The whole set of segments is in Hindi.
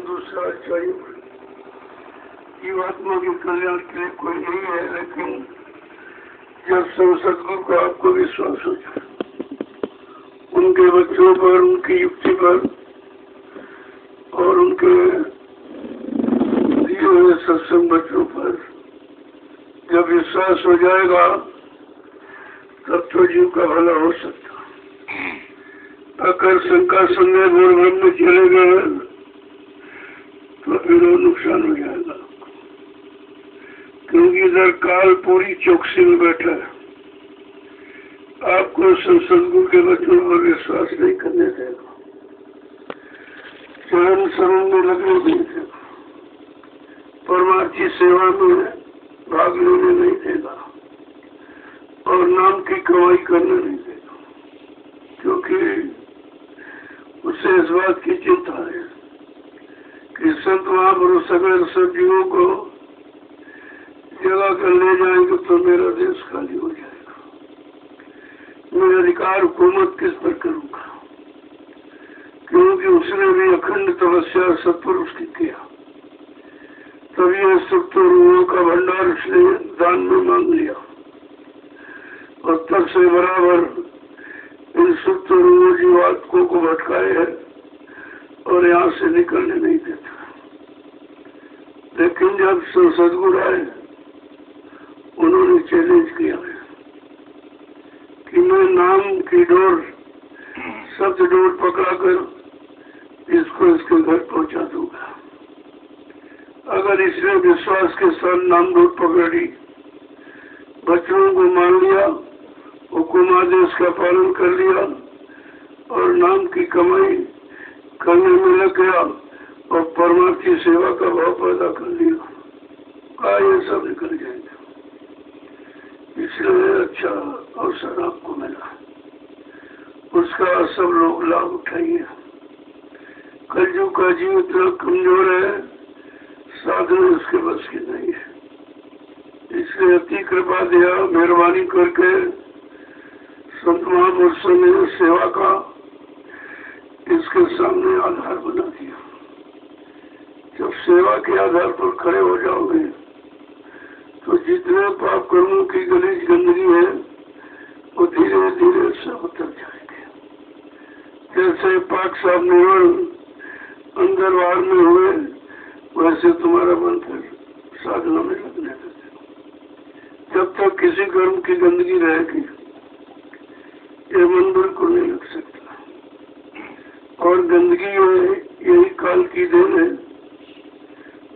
दूसरा चाहिए। जीवात्मा के कल्याण के लिए कोई नहीं है, लेकिन जब सदगुरु को आपको विश्वास हो जाए, उनके बच्चों पर, उनकी युक्ति पर और उनके दिए हुए सत्संग बच्चों पर जब विश्वास हो जाएगा, तब तो जीव का भला हो सकता। अगर शंका संदेह और भ्रम में चले गए तो फिर वो नुकसान हो जाएगा, क्योंकि इधर काल पूरी चौकसी में बैठा है। आपको सदगुरु के बच्चों पर विश्वास नहीं करने देगा, चरण शरण में लगने नहीं देगा, परमार्थी सेवा में भाग लेने नहीं देगा और नाम की कमाई करने नहीं देगा, क्योंकि उसे इस बात की चिंता है कि संत महापुरुष सगले सब जीवों को जगह कर ले जाएंगे तो मेरा देश खाली हो जाएगा, मेरा अधिकार हुकूमत किस पर करूंगा, क्योंकि उसने भी अखंड तपस्या सत्पुरुष की किया। तभी यह सुप्त रूहों का भंडार उसने दान में मांग लिया और तब से बराबर इन सुप्त रूहों जीवात्माओं को भटकाए है और यहाँ से निकलने नहीं देता। लेकिन जब सदगुरु आए, उन्होंने चैलेंज किया है कि मैं नाम की डोर, शब्द डोर पकड़ाकर इसको इसके घर पहुंचा दूंगा। अगर इसने विश्वास के साथ नाम डोर पकड़ी, बच्चों को मान लिया, हुकुम आदेश का पालन कर लिया और नाम की कमाई करने में लग गया और परमार्थी सेवा का भाव पैदा कर लिया, ये सब निकल जाएंगे। इसलिए अच्छा अवसर आपको मिला, उसका सब लोग लाभ उठाइए। कलयुग का जीव इतना कमजोर है, साधन उसके बस की नहीं है। इसलिए अति कृपा दिया, मेहरबानी करके संत महापुरुषों ने सेवा का इसके सामने आधार बना दिया। जब सेवा के आधार पर खड़े हो जाओगे तो जितने पाप कर्मों की गलीज गंदगी है वो धीरे धीरे सब उतर जाएंगे। जैसे पाक साहब निर्मल अंदर बाहर में हुए, वैसे तुम्हारा मन फिर साधना में लगने लगे। जब तक किसी कर्म की गंदगी रहेगी, ये मन बिल्कुल नहीं लग सकता। और गंदगी यही काल की देन है,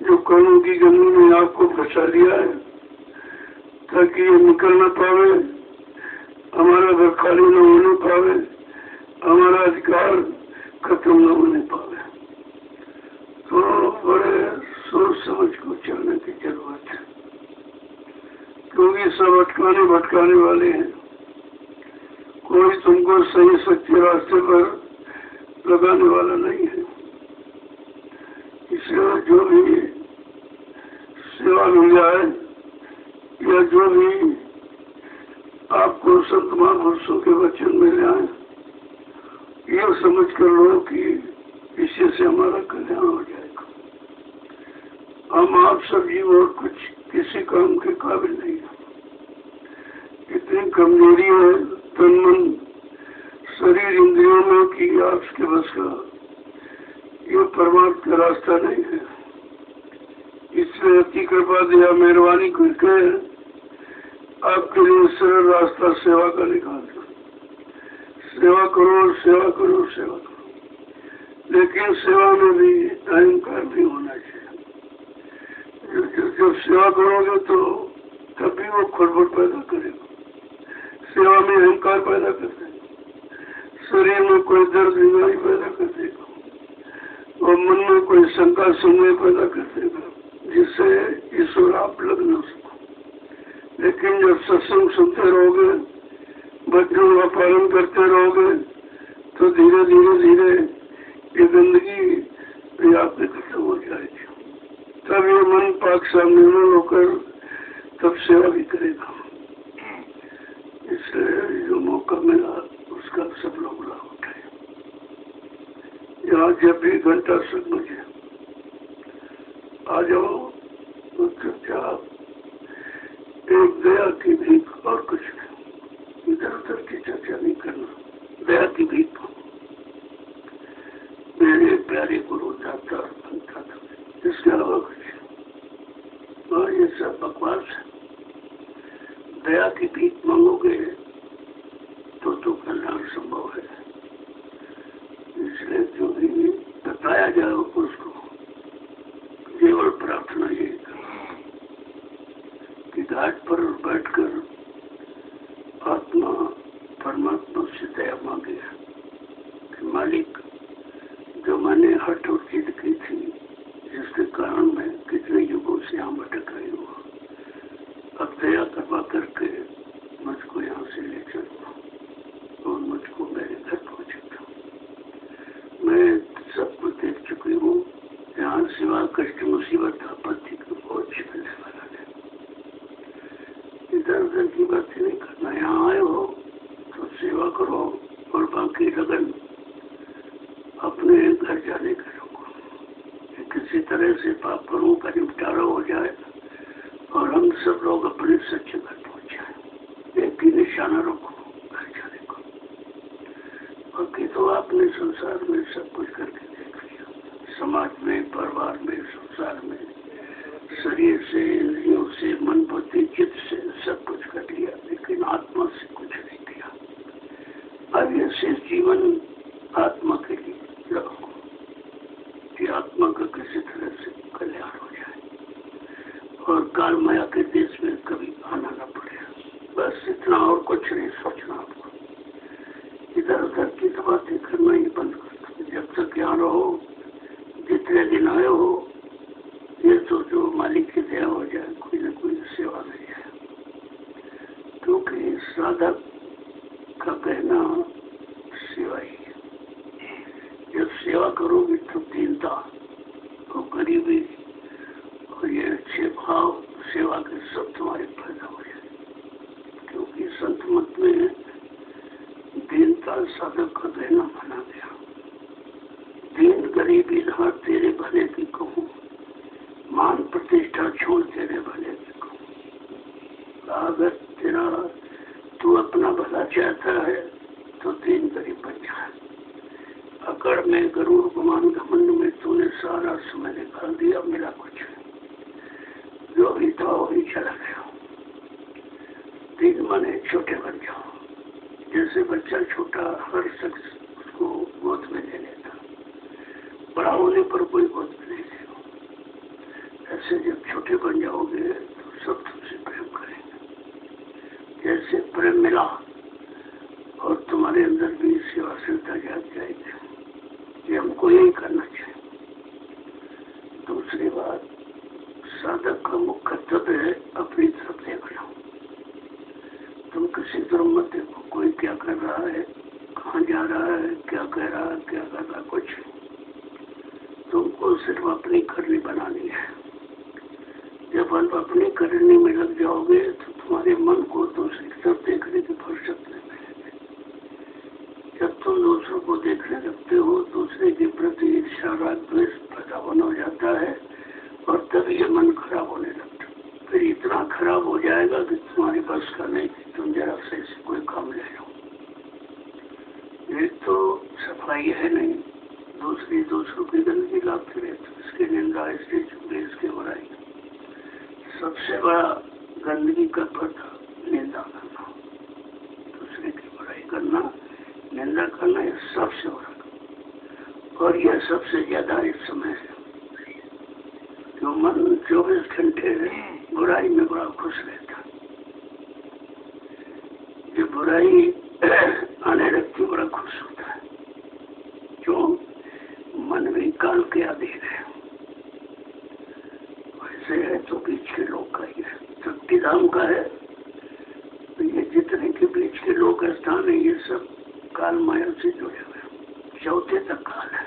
जो कर्मों की गंदगी में आपको फंसा दिया है, ताकि ये निकल न पावे, हमारा घर खाली न होने पावे, हमारा अधिकार खत्म न होने पावे। तो बड़े सोच समझ को चलने की जरूरत है, क्योंकि सब अटकाने भटकाने वाले हैं। कोई तुमको सही सच्चे रास्ते पर लगाने वाला नहीं है। इसलिए जो भी सेवा मिल जाए या जो भी आपको संत महापुरुषों के वचन मिल जाए, यह समझ कर लो कि इसी से हमारा कल्याण हो जाएगा। हम आप सब जीव और कुछ किसी काम के काबिल नहीं है। इतनी कमजोरी है तन मन शरीर इंद्रियों में कि आपके बस का ये परमात्मा का रास्ता नहीं है। इसलिए अति कृपा दिया, मेहरबानी करके आपके लिए सरल रास्ता सेवा का निकाल दो। सेवा करो, सेवा करो, सेवा करो, लेकिन सेवा में भी अहंकार भी होना चाहिए। जब सेवा करोगे तो तभी वो खुरबुट पैदा करेगा। सेवा में अहंकार पैदा कर देगा, शरीर में कोई दर्द बीमारी पैदा कर देगा और मन में कोई शंका संदेह पैदा कर देगा, जिससे ईश्वर आप लग न सको। लेकिन जब सत्संग सुनते रहोगे, बच्चों का पालन करते रहोगे, तो धीरे धीरे धीरे ये गंदगी आपकी खत्म हो जाएगी। तब ये मन पाक निर्मल होकर तब सेवा भी करेगा। इसलिए जो मौका मिला उसका सब लोग लाभ उठाए। यहाँ जब भी घंटा सब मुझे आ जाओ तो चुपचाप एक दया की भीख और कुछ नहीं, इधर उधर की चर्चा नहीं करना, दया की भीख। मेरे प्यारे गुरु जाता और बनता था, इसके अलावा कुछ। और ये सब बकवास है। दया की भीख मांगोगे तो कल्याण संभव है। इसलिए जो भी बताया जाए उसको केवल प्रार्थना यही करना कि घाट पर बैठकर आत्मा परमात्मा से दया मांगे कि मालिक, जो मैंने हठ और जिद की थी, जिसके कारण मैं कितने युगों से यहाँ भटक रही हूँ, अब दया करवा करके मुझको यहाँ से ले चलो और मुझको मेरे घर पहुँचा। मैं सब कुछ देख चुकी हूँ, यहाँ सिवा कष्ट मुसीबत आपत्ति को बहुत मिलने वाला है। इधर उधर की बातें नहीं करना। यहाँ आए हो तो सेवा करो और बाकी लगन अपने घर जाने का रखो। किसी तरह से पापों का निपटारा हो जाए और हम सब लोग अपने सच्चे घर पहुंच जाए। एक ही निशाना रखो, घर जाने को। बाकी तो आपने संसार में सब कुछ करके देख लिया, समाज में, परिवार में, संसार में, शरीर से, इंद्रियों से, मन बुद्धि चित्त से सब कुछ कर लिया, लेकिन आत्मा से कुछ नहीं किया। अब ये शेष जीवन आत्मा के लिए रखो कि आत्मा का किसी तरह से कल्याण हो जाए और काल माया के देश में कभी आना न पड़े। बस इतना, और कुछ नहीं सोचना आपको। इधर उधर की तो बातें करना ही बंद कर दो। जब तक यहाँ रहो, जितने दिन आए हो, ये सोचो मालिक की दया हो जाए, कोई न कोई सेवा मिल जाए। क्योंकि साधक का कहना सेवा ही है। जब सेवा करोगे तो दीनता और गरीबी और ये अच्छे भाव सेवा के सब तुम्हारे पैदा हो जाए। क्योंकि संत मत में दीनता साधक का कहना माना गया। दीन गरीबी धार तेरे भले की कहूँ, मान प्रतिष्ठा छोड़ तेरे भले की कहूँ। अगर तेरा तू अपना भला चाहता है तो दीन गरीब बन जाए। अकड़ में, गरुड़ गुमान घमंड में तूने सारा समय निकाल दिया, मेरा कुछ जो भी था वही चला गया। दीन माने छोटे बन जाओ। जैसे बच्चा छोटा, हर शख्स उसको गोद में ले लेता, बड़ा होने पर कोई गोद में नहीं लेगा। ऐसे जब छोटे बन जाओगे तो सब तुमसे प्रेम करेंगे। जैसे प्रेम मिला और तुम्हारे अंदर भी सेवाशीलता जाग जाएगी। ये हमको यही करना चाहिए। दूसरी बात, साधक का मुख्य कर्तव्य है अपनी तरफ देखना। तुम किसी तरफ मत देखो कोई क्या कर रहा है, कहाँ जा रहा है, क्या कह रहा है, क्या कर रहा है, कुछ तुमको सिर्फ अपनी करनी बनानी है। जब आप अपनी करनी में लग जाओगे तो तुम्हारे मन को दूसरी तरफ देखने की फुर्सत नहीं मिलेगी। जब तुम दूसरों को देखने लगते हो, दूसरे के प्रति ईर्ष्या, राग, द्वेष पैदा होने हो जाता है और तब ये मन खराब होने लगता है। फिर इतना खराब हो जाएगा कि तुम्हारे बस का नहीं कि तुम जरा से कोई काम ले लो। एक तो सफाई है नहीं, दूसरी दूसरों की गंदगी लाते रहते, इसकी निंदा, इसकी चुगली, इसकी बुराई। सबसे बड़ा गंदगी का पर्दा निंदा करना, दूसरे की बुराई करना, निंदा करना, ये सबसे बड़ा। और यह सबसे ज्यादा इस समय है। जो मन 24 घंटे बुराई में बड़ा खुश रहता, जो बुराई आने लगती बड़ा खुश होता है। क्यों? मन भी काल के अधीन है। वैसे है तो बीच के लोग का ही है। शक्ति धाम का है काल माया से जुड़े हुए, चौथे तक काल है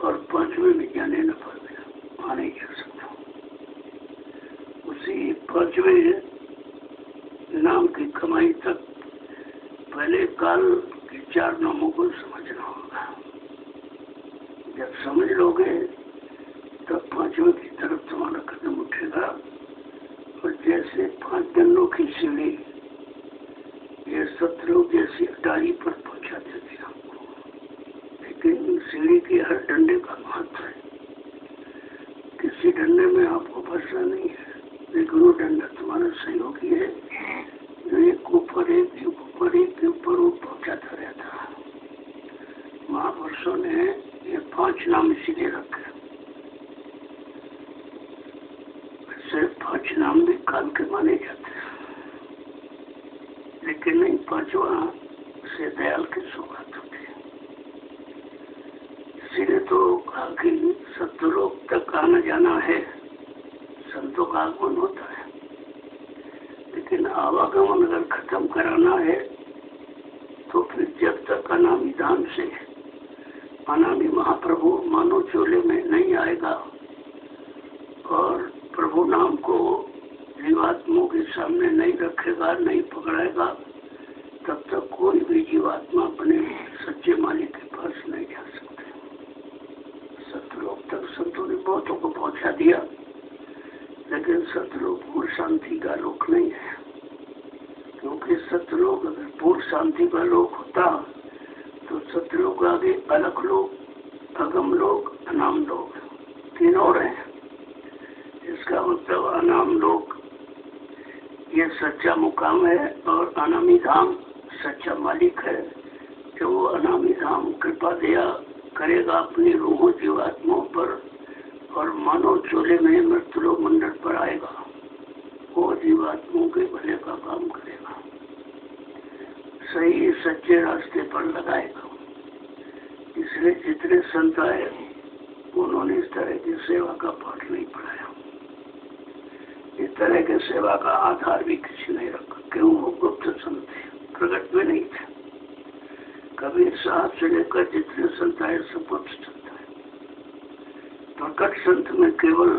और पांचवें में जाने न पाए, आ नहीं जा सकता। उसी पांचवें नाम की कमाई तक पहले काल के 4 नामों को समझना होगा। जब समझ लोगे तब पांचवें की तरफ तुम्हारा कदम उठेगा और जैसे 5 डंडों की सीढ़ी ये सतलोक जैसी अटारी पर पहुंचा देती है आपको, लेकिन सीढ़ी के हर डंडे का महत्व है। किसी डंडे में आपको फंसना नहीं है, लेकिन वो डंडा तुम्हारा सहयोगी है जो एक ऊपर एक ऊपर एक के ऊपर वो पहुंचाता रहता है। महापुरुषों ने ये 5 नाम इसीलिए रखे। सिर्फ 5 नाम भी काल के माने जाते हैं, लेकिन नहीं, 5वां से दयाल की शुरुआत होती है। इसीलिए तो कहा कि सत्यलोक तक आना जाना है, संतों का आगमन होता है, लेकिन आवागमन अगर खत्म कराना है तो फिर जब तक अनामी धाम से अनामी महाप्रभु मानव चोले में नहीं आएगा और प्रभु नाम को जीवात्माओं के सामने नहीं रखेगा, नहीं पकड़ाएगा, तब तक कोई भी जीवात्मा अपने सच्चे मालिक के पास नहीं जा सकते। सतलोक तक संतों ने बहुतों को पहुंचा दिया, लेकिन सतलोक पूर्ण शांति का लोक नहीं है, क्योंकि सतलोक अगर पूर्ण शांति का लोक होता तो सतलोक आगे अलग लोक, अगम लोक, अनाम लोक 3 और हैं। इसका मतलब अनाम लोक ये सच्चा मुकाम है और अनामी धाम सच्चा मालिक है, जो वो अनामी धाम कृपा दया करेगा अपनी रूहों जीवात्माओं पर और मानव चोले में मृत्युलोक मंडल पर आएगा, वो जीवात्माओं के भले का काम करेगा, सही सच्चे रास्ते पर लगाएगा। इसलिए जितने संत आए उन्होंने इस तरह की सेवा का पाठ नहीं पढ़ाया, इस तरह के सेवा का आधार भी किसी नहीं रखा, क्यों? वो गुप्त संत थे, प्रकट में नहीं थे। कबीर साहब से लेकर जितने संत आए सब गुप्त संत आए। प्रकट संत में केवल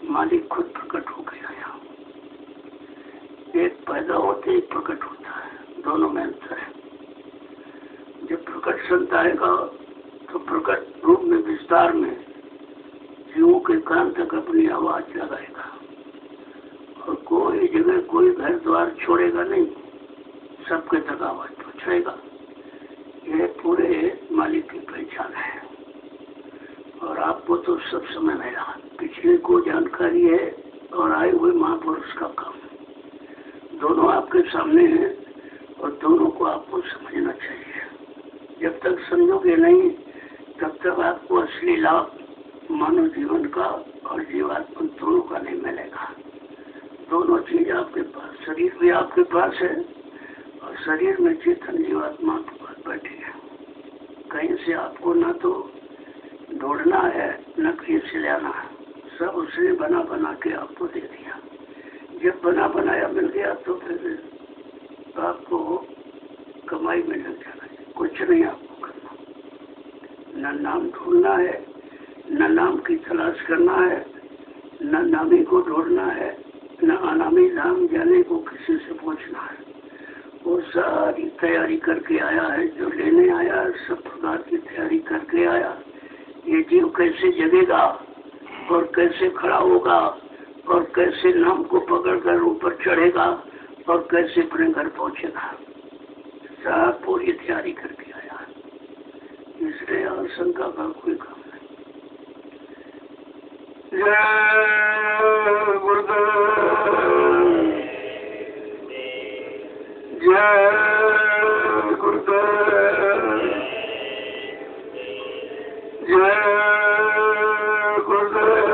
मालिक खुद प्रकट होकर आया, एक पैदा होते ही प्रकट होता है, दोनों में अंतर है। जब प्रकट संत आएगा तो प्रकट रूप में विस्तार में जीवों के कान तक अपनी आवाज लगाएगा और कोई जगह कोई घर द्वार छोड़ेगा नहीं, सबके तक आवाज पहुंचाएगा। यह पूरे मालिक की पहचान है और आपको तो सब समय मिला, पिछले को जानकारी है और आए हुए महापुरुष का काम, दोनों आपके सामने हैं और दोनों को आपको समझना चाहिए। जब तक समझोगे नहीं तब तक आपको असली लाभ मानव जीवन का और जीवात्मा दोनों का नहीं मिलेगा। दोनों चीज आपके पास, शरीर भी आपके पास है और शरीर में चेतन जीवात्मा आपके पास बैठी है। कहीं से आपको ना तो ढूंढना है न कहीं से लेना है, सब उसने बना बना के आपको दे दिया। जब बना बनाया मिल गया तो फिर आपको कमाई में लग जाना है, कुछ नहीं आपको करना, न नाम ढूंढना है, न नाम की तलाश करना है, न नामी को ढूंढना है, न अनामी धाम जाने को किसी से पूछना है। वो सारी तैयारी करके आया है, जो लेने आया सब प्रकार की तैयारी करके आया। ये जीव कैसे जगेगा और कैसे खड़ा होगा और कैसे नाम को पकड़कर ऊपर चढ़ेगा और कैसे अपने घर पहुंचेगा, सब पूरी तैयारी करके आया। इसलिए आशंका का कोई काम नहीं। जय गुरुदेव, जय गुरुदेव, जय गुरुदेव,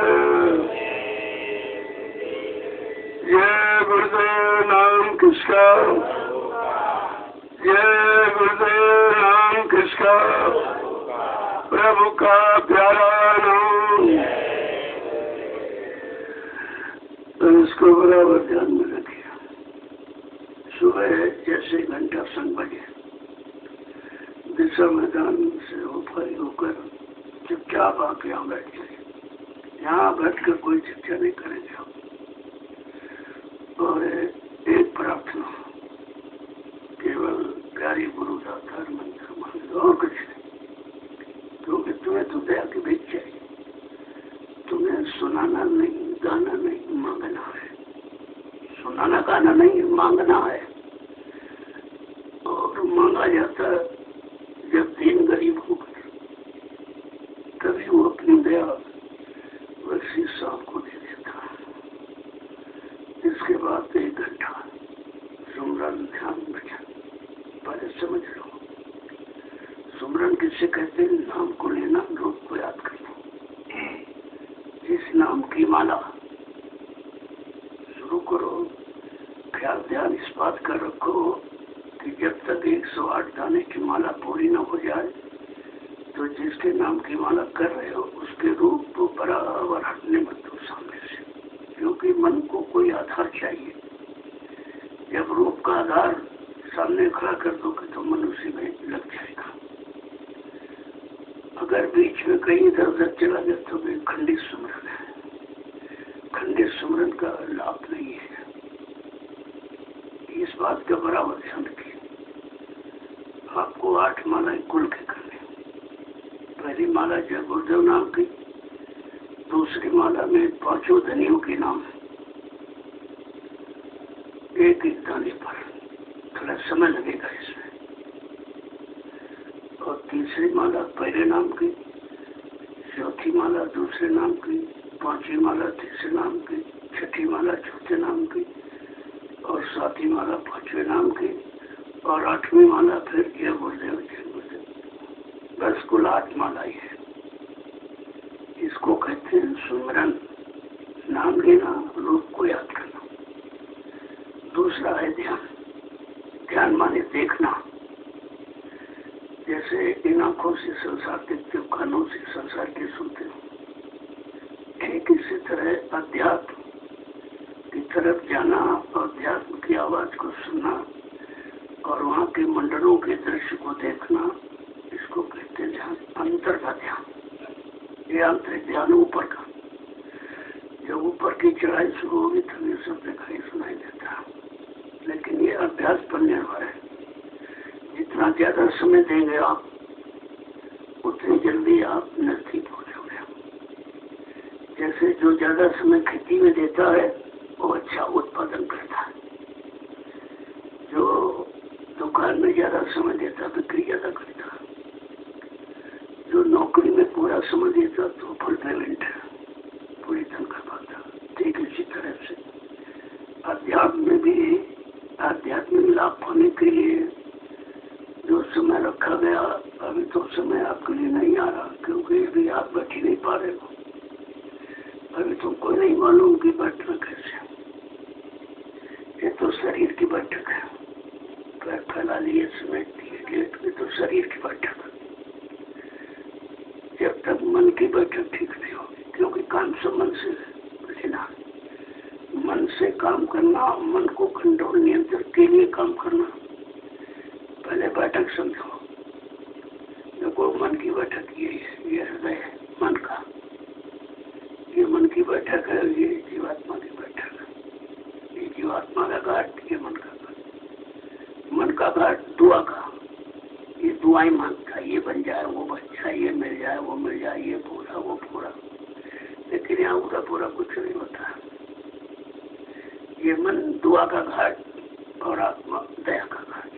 जय गुरुदेव। नाम किसका? जय गुरुदेव। नाम किसका? प्रभु का प्यारा नाम। तो इसको बराबर ध्यान में रखिए। सुबह जैसे घंटा संग बजे दिशा मैदान से ऊपर होकर चुपचाप आके यहाँ बैठ जाए। यहाँ बैठ कर कोई शिक्षा नहीं करेंगे आप। और एक प्रार्थना, केवल प्यारी गुरु दातार मंत्र मान, और कुछ नहीं। क्योंकि तुम्हें तो दया की भेंट चाहिए। तुम्हें सुनाना नहीं, गाना नहीं, मांगना है। सुनाना गाना नहीं, मांगना है। और मांगा जाता है जब दीन गरीब होकर, तभी वो अपनी दया वैसी सांप को दे देता है। इसके बाद 1 घंटा सुमरन, ध्यान, भजन। पहले समझ लो, सुमरन किससे कहते हैं? नाम को लेना, रूप को याद करना। जिस नाम की माला शुरू करो, ख्याल ध्यान इस बात का रखो कि जब तक 108 दाने की माला पूरी न हो जाए, तो जिसके नाम की माला कर रहे हो उसके रूप को बराबर हटने मत दो सामने से। क्योंकि मन को कोई आधार चाहिए। जब रूप का आधार सामने खड़ा कर दोगे तो मन उसी में लग जाएगा। अगर बीच में कहीं इधर उधर चला गया तो भी खंडित सुमरन है। खंडित सुमरन का लाभ नहीं है। इस बात का बराबर ध्यान रखिए। आपको 8 मालाएं कुल के करनी। पहली माला जय गुरुदेव नाम की, दूसरी माला में 5 धनियों के नाम, एक दाने पर। थोड़ा समय लगेगा इसमें। और तीसरी माला पहले नाम की, चौथी माला दूसरे नाम की, 5वीं माला तीसरे नाम की, 6ठी माला चौथे नाम की, और 7वीं माला 5वें नाम की, और 8वीं माला फिर जय गुरुदेव जय गुरुदेव। बस कुल 8 मालाएं है। इसको कहते हैं सुमरन। नाम लेना, रूप को याद करना। दूसरा है ध्यान। ध्यान माने देखना। जैसे इन आंखों से संसार देखते हो, कानों से संसार के सुनते हो, ठीक इसी तरह अध्यात्म की तरफ जाना, अध्यात्म की आवाज को सुनना और वहाँ के मंडलों के दृश्य को देखना, इसको कहते हैं ध्यान। अंतर का ध्यान, ये आंतरिक ध्यान ऊपर का। जब ऊपर की चढ़ाई शुरू होगी तो ये सब दिखाई सुनाई देता है। लेकिन ये अभ्यास पर निर्भर है। जितना ज्यादा समय देंगे आप, उतनी जल्दी आप नजदीक पहुंचोगे। जैसे जो ज्यादा समय खेती में देता है वो अच्छा उत्पादन करता है। जो दुकान में ज्यादा समय देता है बिक्री ज्यादा करता है। जो नौकरी में पूरा समय देता तो फुल पेमेंट है, पूरी तनख्वाह पाता। ठीक इसी तरह से अध्यात्म में भी आध्यात्मिक लाभ पाने के लिए जो समय रखा गया, अभी तो समय आपके लिए नहीं आ रहा, क्योंकि अभी आप बैठ ही नहीं पा रहे हो। अभी तुमको नहीं मालूम कि बैठना कैसे। ये तो शरीर की बैठक है। पैर फैला लिए, समेट दिए, लेट में तो शरीर की बैठक। जब तक मन की बैठक ठीक नहीं होगी, क्योंकि काम सब मन से लेना, मन से काम करना, मन को कंट्रोल नियंत्रण के लिए काम करना। पहले बैठक समझो। देखो मन की बैठक ये है, ये हृदय है मन का, ये मन की बैठक है, ये जीवात्मा की बैठक है। ये जीवात्मा का घाट, ये मन का घाट। मन का घाट दुआ का, ये दुआएं मांगता है, ये बन जाए, वो बन जाए, ये मिल जाए, वो मिल जाए, ये पूरा, वो पूरा। लेकिन यहाँ पूरा पूरा कुछ नहीं होता। ये मन दुआ का घाट और आत्मा दया का घाट।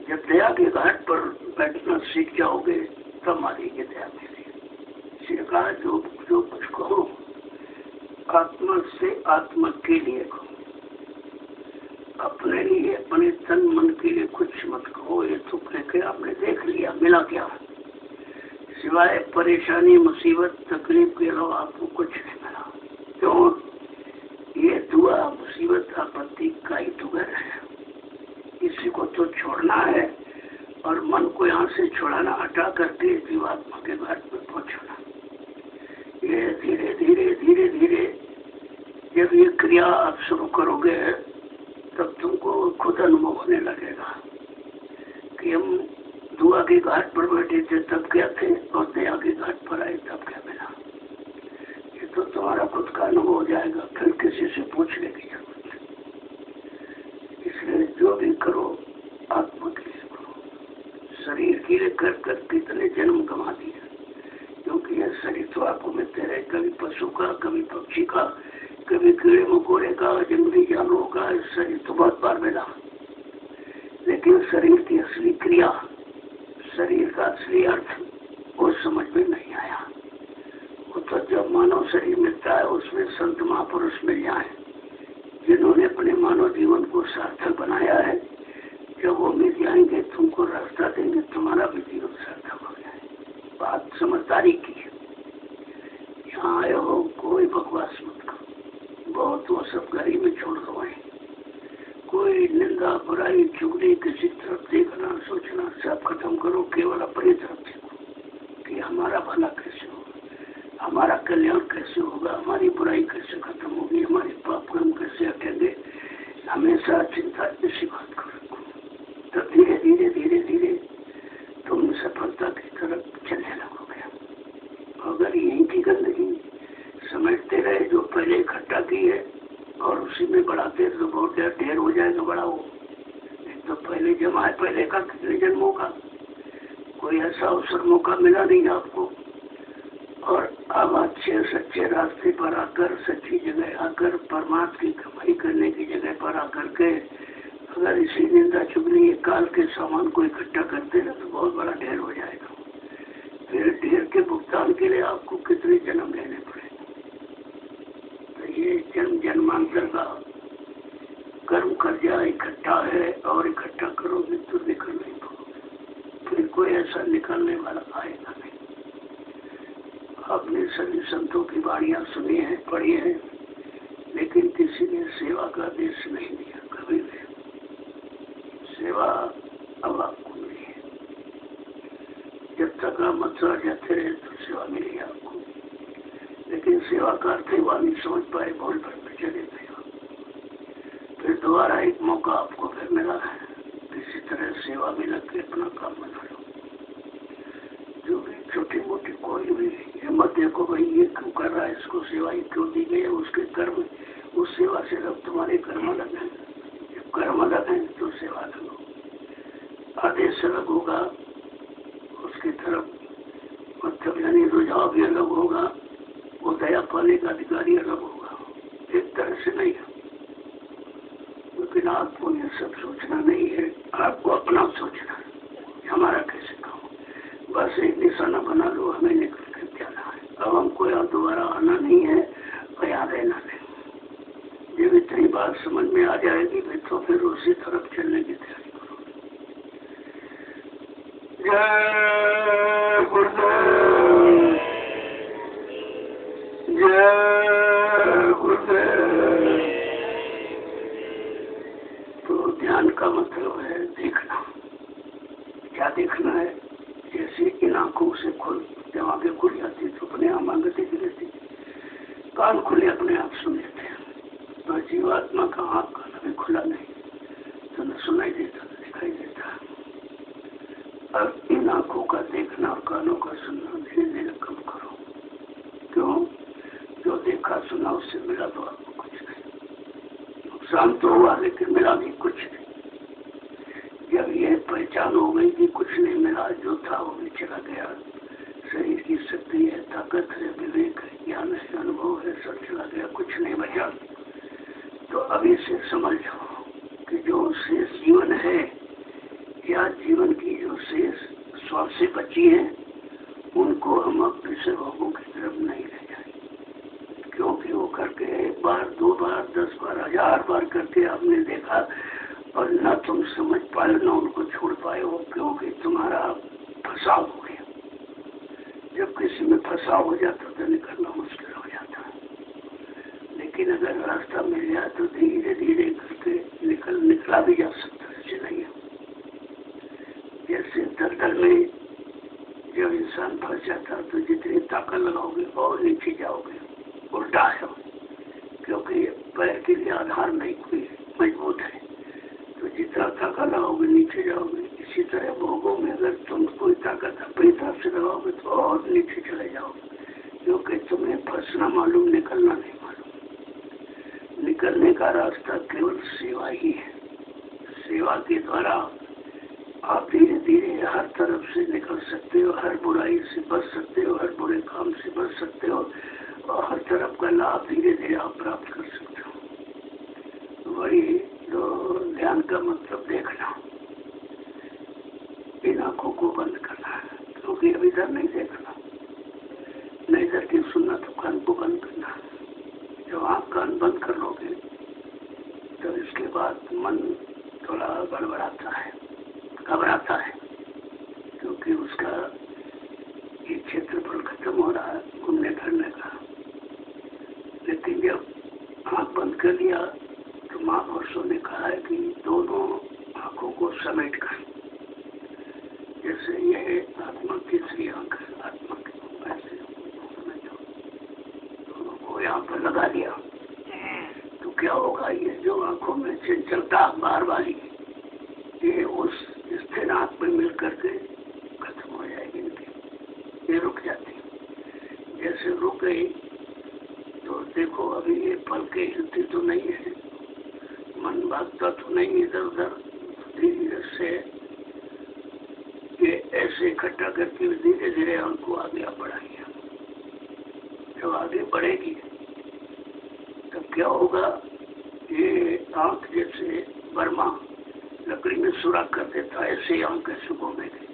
जब दया के घाट पर बैठना सीख जाओगे तब मारेंगे दया के लिए। कहा जो कुछ कहो आत्मा से आत्मा के लिए कहो, अपने लिए, अपने तन मन के लिए कुछ मत कहो। ये तो कह के आपने देख लिया, मिला क्या? सिवाय परेशानी, मुसीबत, तकलीफ के अलावा आपको कुछ नहीं मिला। क्यों? ये दुआ, मुसीबत, आपत्ति का ही तो घर है। इसी को तो छोड़ना है और मन को यहाँ से छुड़ाना, हटा करके जीवात्मा के घाट पर पहुँचाना। ये धीरे धीरे धीरे धीरे जब ये क्रिया आप शुरू करोगे तब तुमको खुद अनुभव होने लगेगा कि हम दुआ के घाट पर बैठे थे तब क्या थे, और दया के घाट पर आए तब क्या मिला। ये तो तुम्हारा खुद का अनुभव हो जाएगा, फिर किसी से पूछने की जरूरत नहीं। इसलिए जो भी करो आत्मा के लिए करो। शरीर के लिए कर कर कितने जन्म गंवा दिए, क्योंकि यह शरीर तो आपको मिलते रहे, कभी पशु का, कभी पक्षी का, कभी कीड़े मकोड़े का, जंगली जानवरों का। शरीर तो बहुत बार मिला, लेकिन शरीर की असली क्रिया, शरीर का असली अर्थ वो समझ में नहीं आया। वो तो जब मानव शरीर मिलता है उसमें संत महापुरुष मिल जाए जिन्होंने अपने मानव जीवन को सार्थक बनाया है। जब वो मिल जाएंगे तुमको रास्ता देंगे, तुम्हारा भी जीवन सार्थक हो जाए। बात समझदारी की है। यहाँ आए हो कोई बकवास मत करो, बहुत वो सब घर ही में छोड़ दो। कोई निंदा बुराई चुगली किसी तरफ देखना सोचना सब खत्म करो, केवल अपनी तरफ देखो कि हमारा भला कैसे होगा, हमारा कल्याण कैसे होगा, हमारी बुराई कैसे खत्म होगी, हमारे पाप कर्म कैसे हटेंगे। हमेशा चिंता इसी बात को रखो, तो धीरे धीरे धीरे धीरे तुम सफलता की तरफ चलने लगोगे। अगर यही की गंदगी समेटते रहे जो पहले इकट्ठा की है और उसी में बढ़ाते तो बहुत ढेर हो जाएगा बड़ा। वो तो पहले जमा है, पहले का कितने जन्मों का कोई ऐसा अवसर मौका मिला नहीं आपको। और अब अच्छे सच्चे रास्ते पर आकर, सच्ची जगह आकर, परमात्मा की कमाई करने की जगह पर आकर के अगर इसी निंदा चुगली काल के सामान को इकट्ठा करते रहे तो बहुत बड़ा ढेर हो जाएगा। फिर ढेर के भुगतान के लिए आपको कितने जन्म लेने पड़ेंगे। तो ये जन्म जन्मांतर का कर्म कर्जा इकट्ठा है, और इकट्ठा करोगे तो निकल नहीं पाओगे। फिर कोई ऐसा निकलने वाला आएगा नहीं। आपने सभी संतों की वाणियां सुनी है, पढ़ी है, लेकिन किसी ने सेवा का आदेश नहीं दिया कभी भी। सेवा अब आपको मिली है। जब तक आप मथुरा जाते रहे तो सेवा मिली आपको, लेकिन सेवा का अर्थ ही नहीं समझ पाए, भूल पर चले गए। फिर दोबारा एक मौका आपको फिर मिला है, किसी तरह सेवा में लग के अपना काम बना लो। जो भी छोटी मोटी कोई भी हिम्मत देखो भाई ये क्यों कर रहा है, इसको सेवा ही क्यों दी गई है, उसके कर्म उस सेवा से जब तुम्हारे कर्म अलग है, जब कर्म अलग है तो सेवा लगो। आदेश अलग होगा, उसकी तरफ मतलब यानी रुझाव भी अलग होगा, वो दया पाने का अधिकारी अलग होगा, एक तरह से नहीं है। लेकिन आपको ये सब सोचना नहीं है, आपको अपना सोचना है हमारा कैसे काम। बस एक निशाना बना लो, हमें निकल कर जाना है। अब हमको यहाँ दोबारा आना नहीं है और यहाँ रहना नहीं। जब इतनी बात समझ में आ जाएगी तो फिर उसी तरफ चलने की तैयारी करो। जय गुरुदेव, जय गुरुदेव। तो ध्यान का मतलब है देखना। क्या देखना है? जैसे इन आंखों से खुल जब आगे खुल जाती तो अपने आप आगे दिख लेती, कान खुले अपने आप सुन लेते हैं। तो जीवात्मा का आँख कान अभी खुला नहीं, तो न सुनाई देता न दिखाई देता। अब इन आंखों का देखना और कानों का सुनना धीरे धीरे कम करो। क्यों? जो देखा सुना उससे मिला तो आपको कुछ नहीं, नुकसान तो हुआ लेकिन मिला भी कुछ नहीं। जब ये पहचान हो गई कि कुछ नहीं मिला, जो था वो भी चला गया, शरीर की शक्ति है, ताकत है, विवेक है, ज्ञान है, अनुभव है, सब चला गया, कुछ नहीं बचा, तो अभी से समझ जाओ कि जो शेष जीवन है या जीवन की जो शेष श्वासें बची हैं उनको हम अपने स्वभावों की तरफ नहीं ले जाएंगे। क्योंकि वो करके एक बार, दो बार, 10 बार, 1000 बार करके आपने देखा और न तुम समझ पाए न उनको छोड़ पाए हो, क्योंकि तुम्हारा फंसाव हो गया। जब किसी में फंसाव हो जाता तो निकलना मुश्किल हो जाता है, लेकिन अगर रास्ता मिल जाए तो धीरे धीरे करके निकला भी जा सकता है। ऐसे नहीं है जैसे दलदल में जब इंसान फंस जाता तो जितनी ताकत लगाओगे और नीचे जाओगे, उल्टा है, क्योंकि पैर के लिए आधार नहीं कोई मजबूत है, तो जितना ताकत लगाओगे नीचे जाओगे। इसी तरह भोगों में अगर तुम कोई ताकत अपनी तरफ से लगाओगे तो और नीचे चले जाओगे, क्योंकि तुम्हें फंसना मालूम, निकलना नहीं मालूम। निकलने का रास्ता केवल सेवा ही है। सेवा के द्वारा आप धीरे धीरे हर तरफ से निकल सकते हो, हर बुराई से बच सकते हो, हर बुरे काम से बच सकते हो और हर तरफ का लाभ धीरे धीरे आप प्राप्त कर सकते हो। वही तो ध्यान का मतलब देखना, इन आंखों को बंद करना है, क्योंकि अब इधर नहीं देखना, नहीं इधर की सुनना, तो कान को बंद करना। जब आप कान बंद कर लोगे तो इसके बाद मन थोड़ा गड़बड़ाता है, घबराता है, क्योंकि उसका ये क्षेत्रफल खत्म हो रहा है घूमने फिरने का। लेकिन जब आँख बंद कर लिया तो महापुरुषों ने कहा है कि दोनों आँखों को समेट कर, जैसे यह आत्मा की तीसरी आँख है, आत्मा की ऐसे समझो, दोनों को यहाँ पर लगा दिया तो क्या होगा, ये जो आँखों में चंचलता बाहर वाली, ये उस स्थिर आँख में मिल करके खत्म हो जाएगी इनकी, ये रुक जाती। जैसे रुक गई तो देखो अभी ये पलकें हिलती तो नहीं है, मन भागता तो नहीं इधर उधर, धीरे से ये ऐसे इकट्ठा करके धीरे धीरे हमको आगे बढ़ाइए। जब आगे बढ़ेगी तब क्या होगा, ये आँख जैसे बर्मा लकड़ी में सुराख कर देता है, ऐसे आँख ऐसे घूमेगी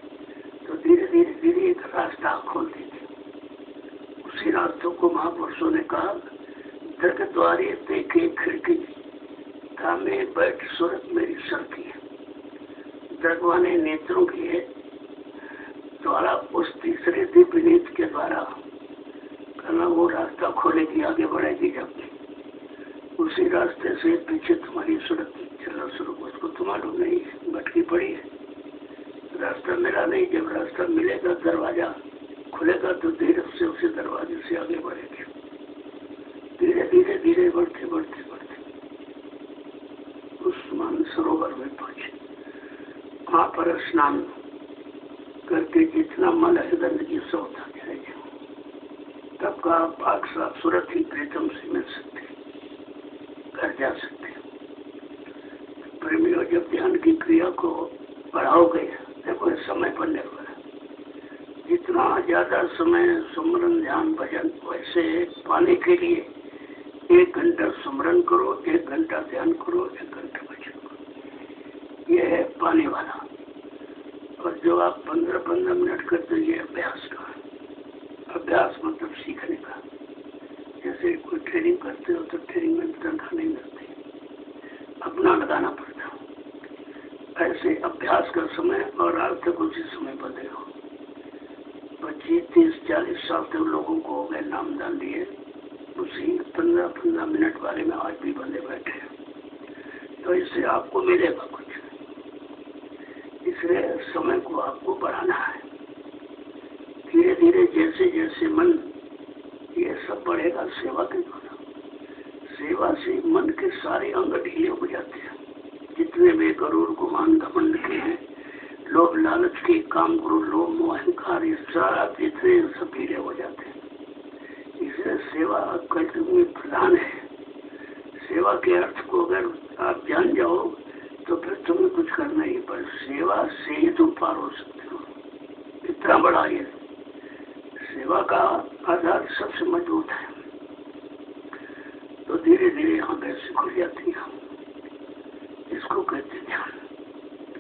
तो धीरे धीरे धीरे एक रास्ता खोल देगी। उसी रास्तों को महापुरुषों ने कहा, दरक द्वारे देखे खिड़की, थामे बैठ सूरत मेरी सरकी है। दरगवाने नेत्रों के द्वारा उस तीसरे दिव्य नीति के द्वारा करना, वो रास्ता खोलेगी, आगे बढ़ेगी। जब उसी रास्ते से पीछे तुम्हारी सूरत चलना शुरू, उसको तो मालूम नहीं, भटकी पड़ी है, रास्ता मिला नहीं। जब रास्ता मिलेगा, दरवाजा खुलेगा तो धीरे से उसी दरवाजे से आगे बढ़ेगी, धीरे धीरे धीरे बढ़ते बढ़ते बढ़ते उस मानसरोवर में पहुंचे। वहां पर स्नान करके जितना मल है गंदगी से उठा जाएगा, तब का पाक साफ सूरत ही प्रीतम से मिल सकते, घर जा सकते। प्रेमियों, जब ध्यान की क्रिया को बढ़ाओगे, देखो समय पर निर्भर है, जितना ज्यादा समय सुमरन ध्यान भजन, वैसे पाने के लिए 1 घंटा सुमरन करो, 1 घंटा ध्यान करो, 1 घंटा भजन करो, ये है पाने वाला। और जो आप 15-15 मिनट करते, ये अभ्यास का। अभ्यास मतलब सीखने का। जैसे कोई ट्रेनिंग करते हो तो ट्रेनिंग में तनख्वाह नहीं मिलती, अपना लगाना पड़ता। ऐसे अभ्यास का समय और आज तक उसी समय पर देखो 25-30-40 साल तक लोगों को हो गए नामदान दिए, उसी 15-15 मिनट वाले में आज भी बंदे बैठे। तो इससे आपको मिलेगा कुछ, इसलिए समय को आपको बढ़ाना है। धीरे धीरे जैसे जैसे मन ये सब बढ़ेगा सेवा के द्वारा, सेवा से मन के सारे अंग ढीले हो जाते हैं, जितने भी गरुड़ गुमान घमंड के हैं, लोभ लालच के, काम क्रोध लोभ मोह अहंकार, ये सारा जितने सब ढीले हो जाते हैं। इसलिए सेवा कलयुग में प्रधान है। सेवा के अर्थ को अगर आप जान जाओ तो फिर तुम्हें कुछ करना ही पर सेवा से ही तुम पार हो सकते हो। इतना बड़ा ये सेवा का आधार सबसे मजबूत है। तो धीरे धीरे यहाँ कैसे खुल जाती है, इसको कहते ध्यान।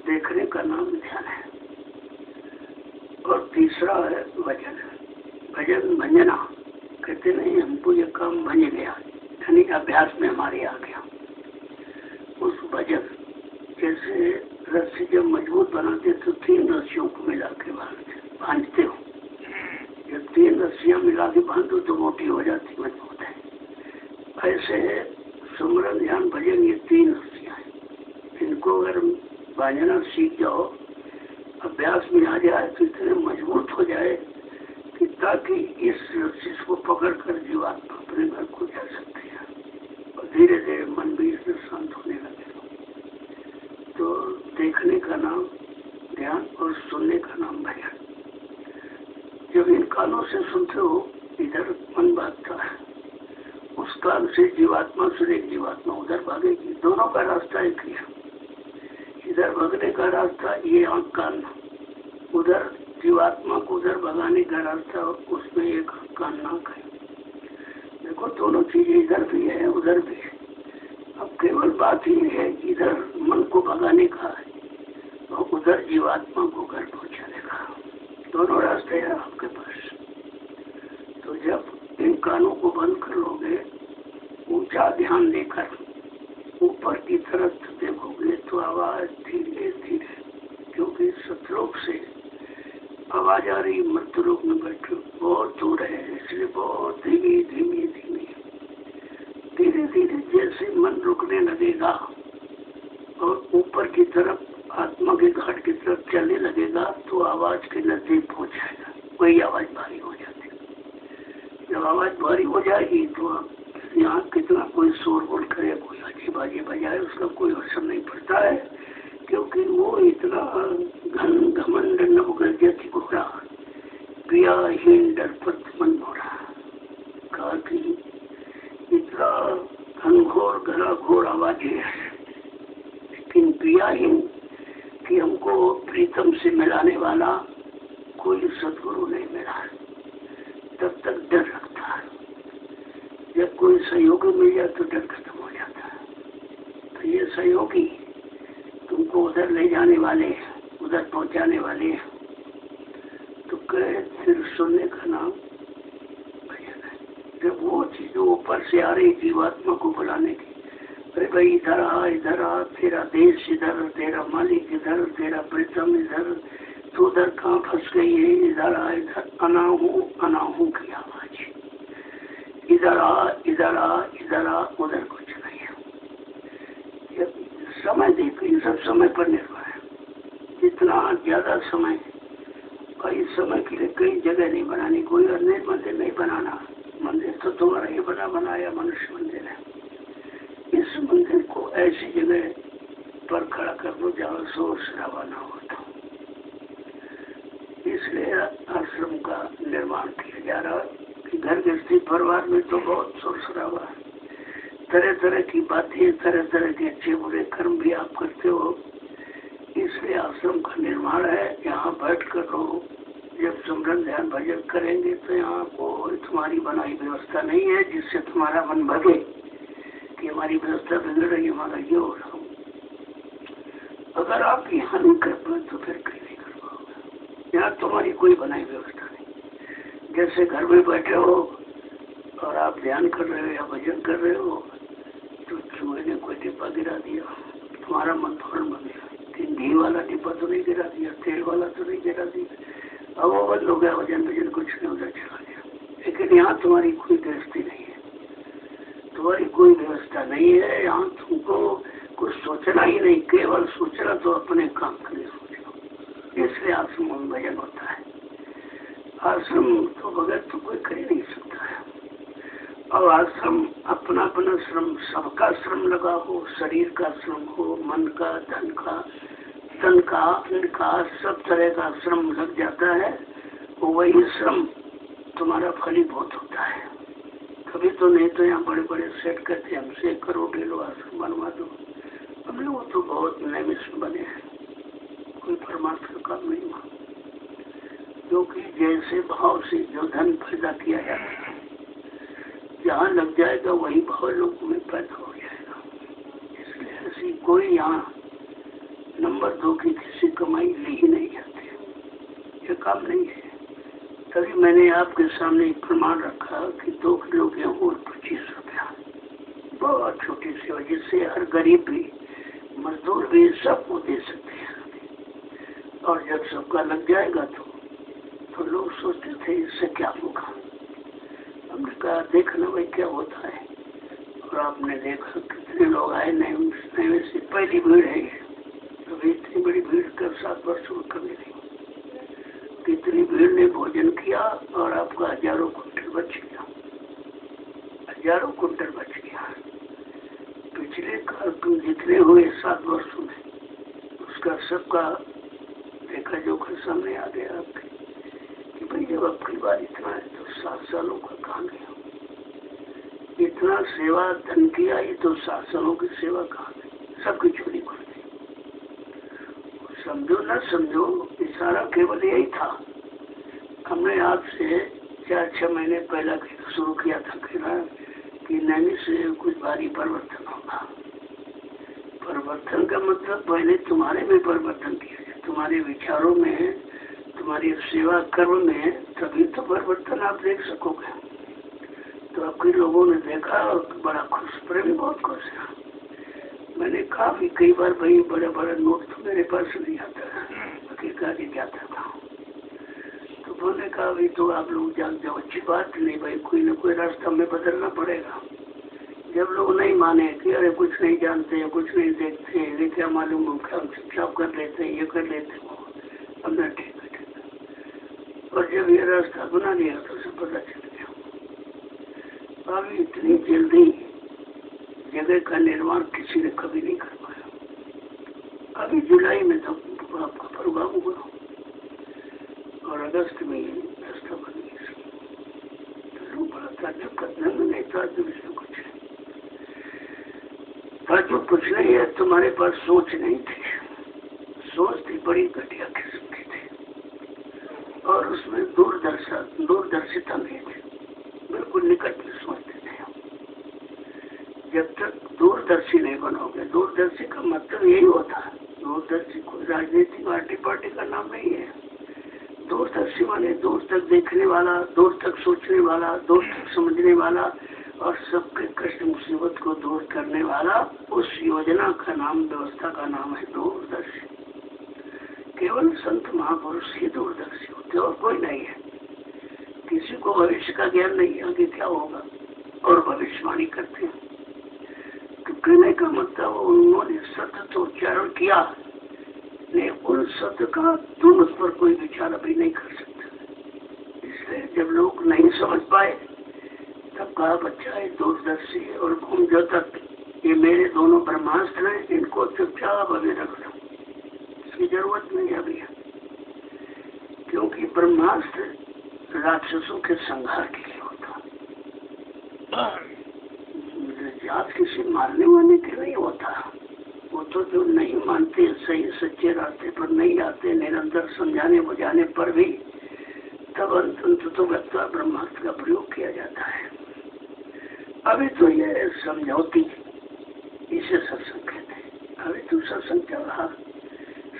देखने का नाम ध्यान है। और तीसरा है भजन। भजन भंजना कहते नहीं, हमको ये काम भंज गया, यानी अभ्यास में हमारे आ गया। उस भजन जैसे रस्सी जब मजबूत बनाते तो 3 रस्सियों को मिला के बांधते हो, जब 3 रस्सियां मिला के बांधो तो मोटी हो जाती, मजबूत है। ऐसे सुमरन ध्यान भजन ये 3 रस्सियां हैं। इनको अगर बांधना सीख जाओ, अभ्यास में आ जाए तो इतने मजबूत हो जाए कि ताकि इस रस्सी को पकड़ कर जीवात्मा अपने घर को जा सकते हैं। और धीरे धीरे मन भी इसमें शांत होने लगे। तो देखने का नाम ध्यान और सुनने का नाम भजन। जब इन कानों से सुनते हो, इधर मन भागता है, उस कान से जीवात्मा सुने, जीवात्मा उधर भागेगी। दोनों का रास्ता एक ही है। इधर भगने का रास्ता ये आंख कान, उधर जीवात्मा को उधर भगाने का रास्ता, उसमें एक कान नाक है। देखो दोनों चीजें इधर भी है उधर भी है। अब केवल बात ही है कि इधर मन को भगाने का है और उधर जीवात्मा को घर पहुंचाने का। दोनों रास्ते हैं आपके पास। तो जब इन कानों को बंद कर लोगे, ऊंचा ध्यान देकर ऊपर की तरफ देखोगे तो आवाज धीरे धीरे, क्योंकि सतलोक से आवाज आ रही, मृत्यु लोक में बैठे बहुत दूर है, इसलिए बहुत धीमी धीमी धीमी धीरे धीरे जैसे मन रुकने लगेगा और ऊपर की तरफ आत्मा के घाट की तरफ चलने लगेगा तो आवाज के नजदीक पहुंच जाएगा। वही आवाज भारी हो जाती है। जब आवाज भारी हो जाएगी तो यहाँ कितना कोई शोर वोर करे, कोई अच्छी बाजी बजाए, उसका कोई असर नहीं पड़ता है, क्योंकि वो इतना घन घमंड नवगर्जति घोड़ा क्रियाहीन डरपत मन हो रहा। कहा कि इतना घनघोर घना घोर आवाजें है, लेकिन क्रियाहीन कि हमको प्रीतम से मिलाने वाला कोई सदगुरु नहीं मिला। तब तक डर लगता है। जब कोई सहयोगी मिल जाए तो डर खत्म हो जाता है। तो ये सहयोगी तुमको उधर ले जाने वाले, उधर पहुंचाने वाले। तो कहे फिर सुनने का नाम भजन है। जब वो चीज ऊपर से आ रही जीवात्मा को बुलाने की, अरे भाई इधर आ, तेरा देश इधर, तेरा मालिक इधर, तेरा प्रीतम इधर, तू उधर कहाँ फंस गई है, इधर आ, इधर अनाहू की आवाज, इधर आ इधर आ इधर आ, उधर कुछ नहीं है। समय देखो, इन सब समय पर निर्भर है। जितना ज्यादा समय, कई समय के लिए कई जगह नहीं बनानी, कोई अन्य मंदिर नहीं बनाना। मंदिर तो तुम्हारा ही बनाया मनुष्य मंदिर है। इस मंदिर को ऐसी जगह पर खड़ा कर दो जहाँ शोर शराबा ना होता। इसलिए आश्रम का निर्माण किया जा रहा है कि घर गृहस्थी परिवार में तो बहुत शोर शराबा है, तरह तरह की बातें, तरह तरह के अच्छे बुरे कर्म भी आप करते हो। इसलिए आश्रम का निर्माण है। यहाँ बैठ कर लोग जब सिमरन ध्यान भजन करेंगे तो यहाँ कोई तुम्हारी बनाई व्यवस्था नहीं है जिससे तुम्हारा मन भगे कि हमारी व्यवस्था बिगड़ रही है, हमारा ये हो रहा। अगर आप यहाँ नहीं कर पाए तो फिर कहीं नहीं कर पाओगे। यहाँ तुम्हारी कोई बनाई व्यवस्था नहीं। जैसे घर में बैठे हो और आप ध्यान कर रहे हो या भजन कर रहे हो तो चूहे ने कोई डिब्बा गिरा दिया, तुम्हारा मन फौरन बन गया कि घी वाला डिब्बा तो नहीं गिरा दिया, तेल वाला तो नहीं गिरा दिया, अब वो बंद हो गया, वजन वजन कुछ नहीं, उधर चला गया। लेकिन यहाँ तुम्हारी कोई गृहस्थी नहीं है, तुम्हारी कोई व्यवस्था नहीं है। यहाँ तुमको कुछ सोचना ही नहीं, केवल सोचना तो अपने काम के लिए सोचो। इसलिए आश्रम में भजन होता है। आश्रम तो बगैर तो कोई कर ही नहीं सकता है। और आश्रम अपना अपना श्रम, सबका श्रम लगा हो, शरीर का श्रम हो, मन का, धन का, तन का, अन्न का, सब तरह का श्रम लग जाता है। वही श्रम तुम्हारा फलीभूत होता है। कभी तो नहीं तो यहाँ बड़े बड़े सेट करते हमसे 1 करोड़ ले लो, आश्रम बनवा दो। हम लोग तो बहुत नैमिष बने हैं, कोई परमार्थ का काम नहीं हुआ। क्योंकि जैसे भाव से जो धन पैदा किया जाता है, जहाँ लग जाएगा वही भाव लोगों में पैदा हो जाएगा। इसलिए ऐसी कोई यहाँ नंबर 2 की किसी कमाई ली ही नहीं जाती, ये काम नहीं है। तभी मैंने आपके सामने एक प्रमाण रखा कि 2 किलो गेहूँ और 25 रुपया, बहुत छोटी सेवा जिससे हर गरीब भी, मजदूर भी सबको दे सकते हैं। और जब सबका लग जाएगा तो लोग सोचते थे इससे क्या होगा। हमने कहा देखना भाई क्या होता है। और आपने देखा कितने लोग आए, नहीं से पहली भीड़ है। कभी इतनी बड़ी भीड़ कर 7 वर्ष में कभी नहीं। कितनी भीड़ ने भोजन किया और आपका हजारों कुंटल बच गया, हजारों कुंटल बच गया। पिछले काल तुम जितने हुए 7 वर्षों में उसका सबका लेखा जोखा सामने आ गया आपके कि भाई जब आपकी बार इतना है तो 7 सालों का कहाँ गया, इतना सेवा धन किया, ये तो 7 सालों की सेवा कहाँ गई, सबकी चोरी कर दी। समझो ना समझो, इशारा केवल यही था। हमने आपसे 4-6 महीने पहले शुरू किया था कहना कि नैनी से कुछ भारी परिवर्तन होगा। परिवर्तन का मतलब पहले तुम्हारे में परिवर्तन किया जाए, तुम्हारे विचारों में, तुम्हारी सेवा कर्म में, तभी तो परिवर्तन आप देख सकोगे। तो आपके लोगों ने देखा और बड़ा खुश, प्रेम बहुत खुश है। मैंने कहा भी कई बार भाई बड़ा बड़ा नोट तो मेरे पास नहीं आता है, हकीकत ही जाता था। तो बोले कहा अभी तो आप लोग जान जाओ, अच्छी बात नहीं भाई, कोई ना कोई रास्ता हमें बदलना पड़ेगा। जब लोग नहीं माने कि अरे कुछ नहीं जानते, कुछ नहीं देखते, ये क्या मालूम हो, क्या हम चुपचाप कर लेते हैं, ये कर लेते हो, हमने ठीक है ठीक है। और जब ये रास्ता बना लिया तो उसे पता चल गया। अभी इतनी जल्दी जगह का निर्माण किसी ने कभी नहीं कर पाया। अभी जुलाई में तो आपका प्रोग्राम हुआ और अगस्त में रास्ता बन गया। तो लोग बड़ा ताज्जुब करते हैं, नहीं ताज्जुब इसमें कुछ है, ताज्जुब कुछ नहीं है। तुम्हारे पास सोच नहीं थी, सोच थी बड़ी घटिया किस्म की थी और उसमें दूरदर्शिता नहीं थी, बिल्कुल निकट में सोचते थे। जब तक दूरदर्शी नहीं बनोगे, दूरदर्शी का मतलब यही होता है, दूरदर्शी कोई राजनीतिक पार्टी का नाम नहीं है। दूरदर्शी माने दूर तक देखने वाला, दूर तक सोचने वाला, दूर तक समझने वाला और सबके कष्ट मुसीबत को दूर करने वाला। उस योजना का नाम, व्यवस्था का नाम है दूरदर्शी। केवल संत महापुरुष ही दूरदर्शी होते और कोई नहीं है। किसी को भविष्य का ज्ञान नहीं है कि क्या होगा और भविष्यवाणी करते हैं। तो कहने का मतलब उन्होंने सत्य तो उच्चारण किया, नहीं उन सत्य का तुम उस पर कोई विचार अभी नहीं कर सकते। इसलिए जब लोग नहीं समझ पाए तब कहा बच्चा है दूरदर्शी और घूम जो तक ये मेरे दोनों ब्रह्मास्त्र हैं, इनको चुपचाप अभी रख लो, इसकी जरूरत नहीं है अभी, क्योंकि ब्रह्मास्त्र राक्षसों के संहार के लिए होता, आज किसी मारने वाले के नहीं होता। वो तो जो नहीं मानते, सही सच्चे रास्ते पर नहीं आते, निरंतर समझाने बुझाने पर भी तब अंत तो व्यक्ता ब्रह्मास्त्र का प्रयोग किया जाता है। अभी तो ये समझौती, इसे सत्संग कहते हैं। अभी तो सत्संग चल रहा,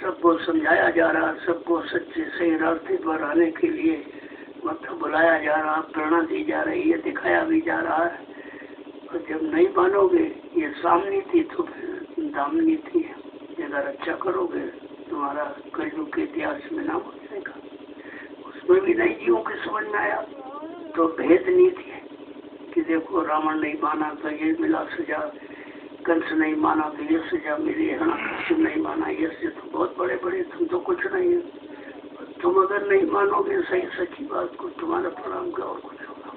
सबको समझाया जा रहा, सबको सच्चे सही रास्ते पर आने के लिए मतलब बुलाया जा रहा, प्रेरणा दी जा रही है, दिखाया भी जा रहा है। और जब नहीं मानोगे ये सामनी थी तो फिर दाम नीति है। अगर अच्छा करोगे तुम्हारा कलयुग के इतिहास में नाम हो जाएगा। उसमें भी नहीं जीवों के समझ में आया तो भेद नीति है कि देखो रावण नहीं माना तो ये मिला सजा, कंस नहीं माना तो ये सजा मिली, हिरण्यकश्यप नहीं माना, ये से तो बहुत बड़े बड़े, तुम तो कुछ नहीं है। तुम अगर नहीं मानोगे सही सच्ची बात को, तुम्हारा परिणाम का और कुछ होगा।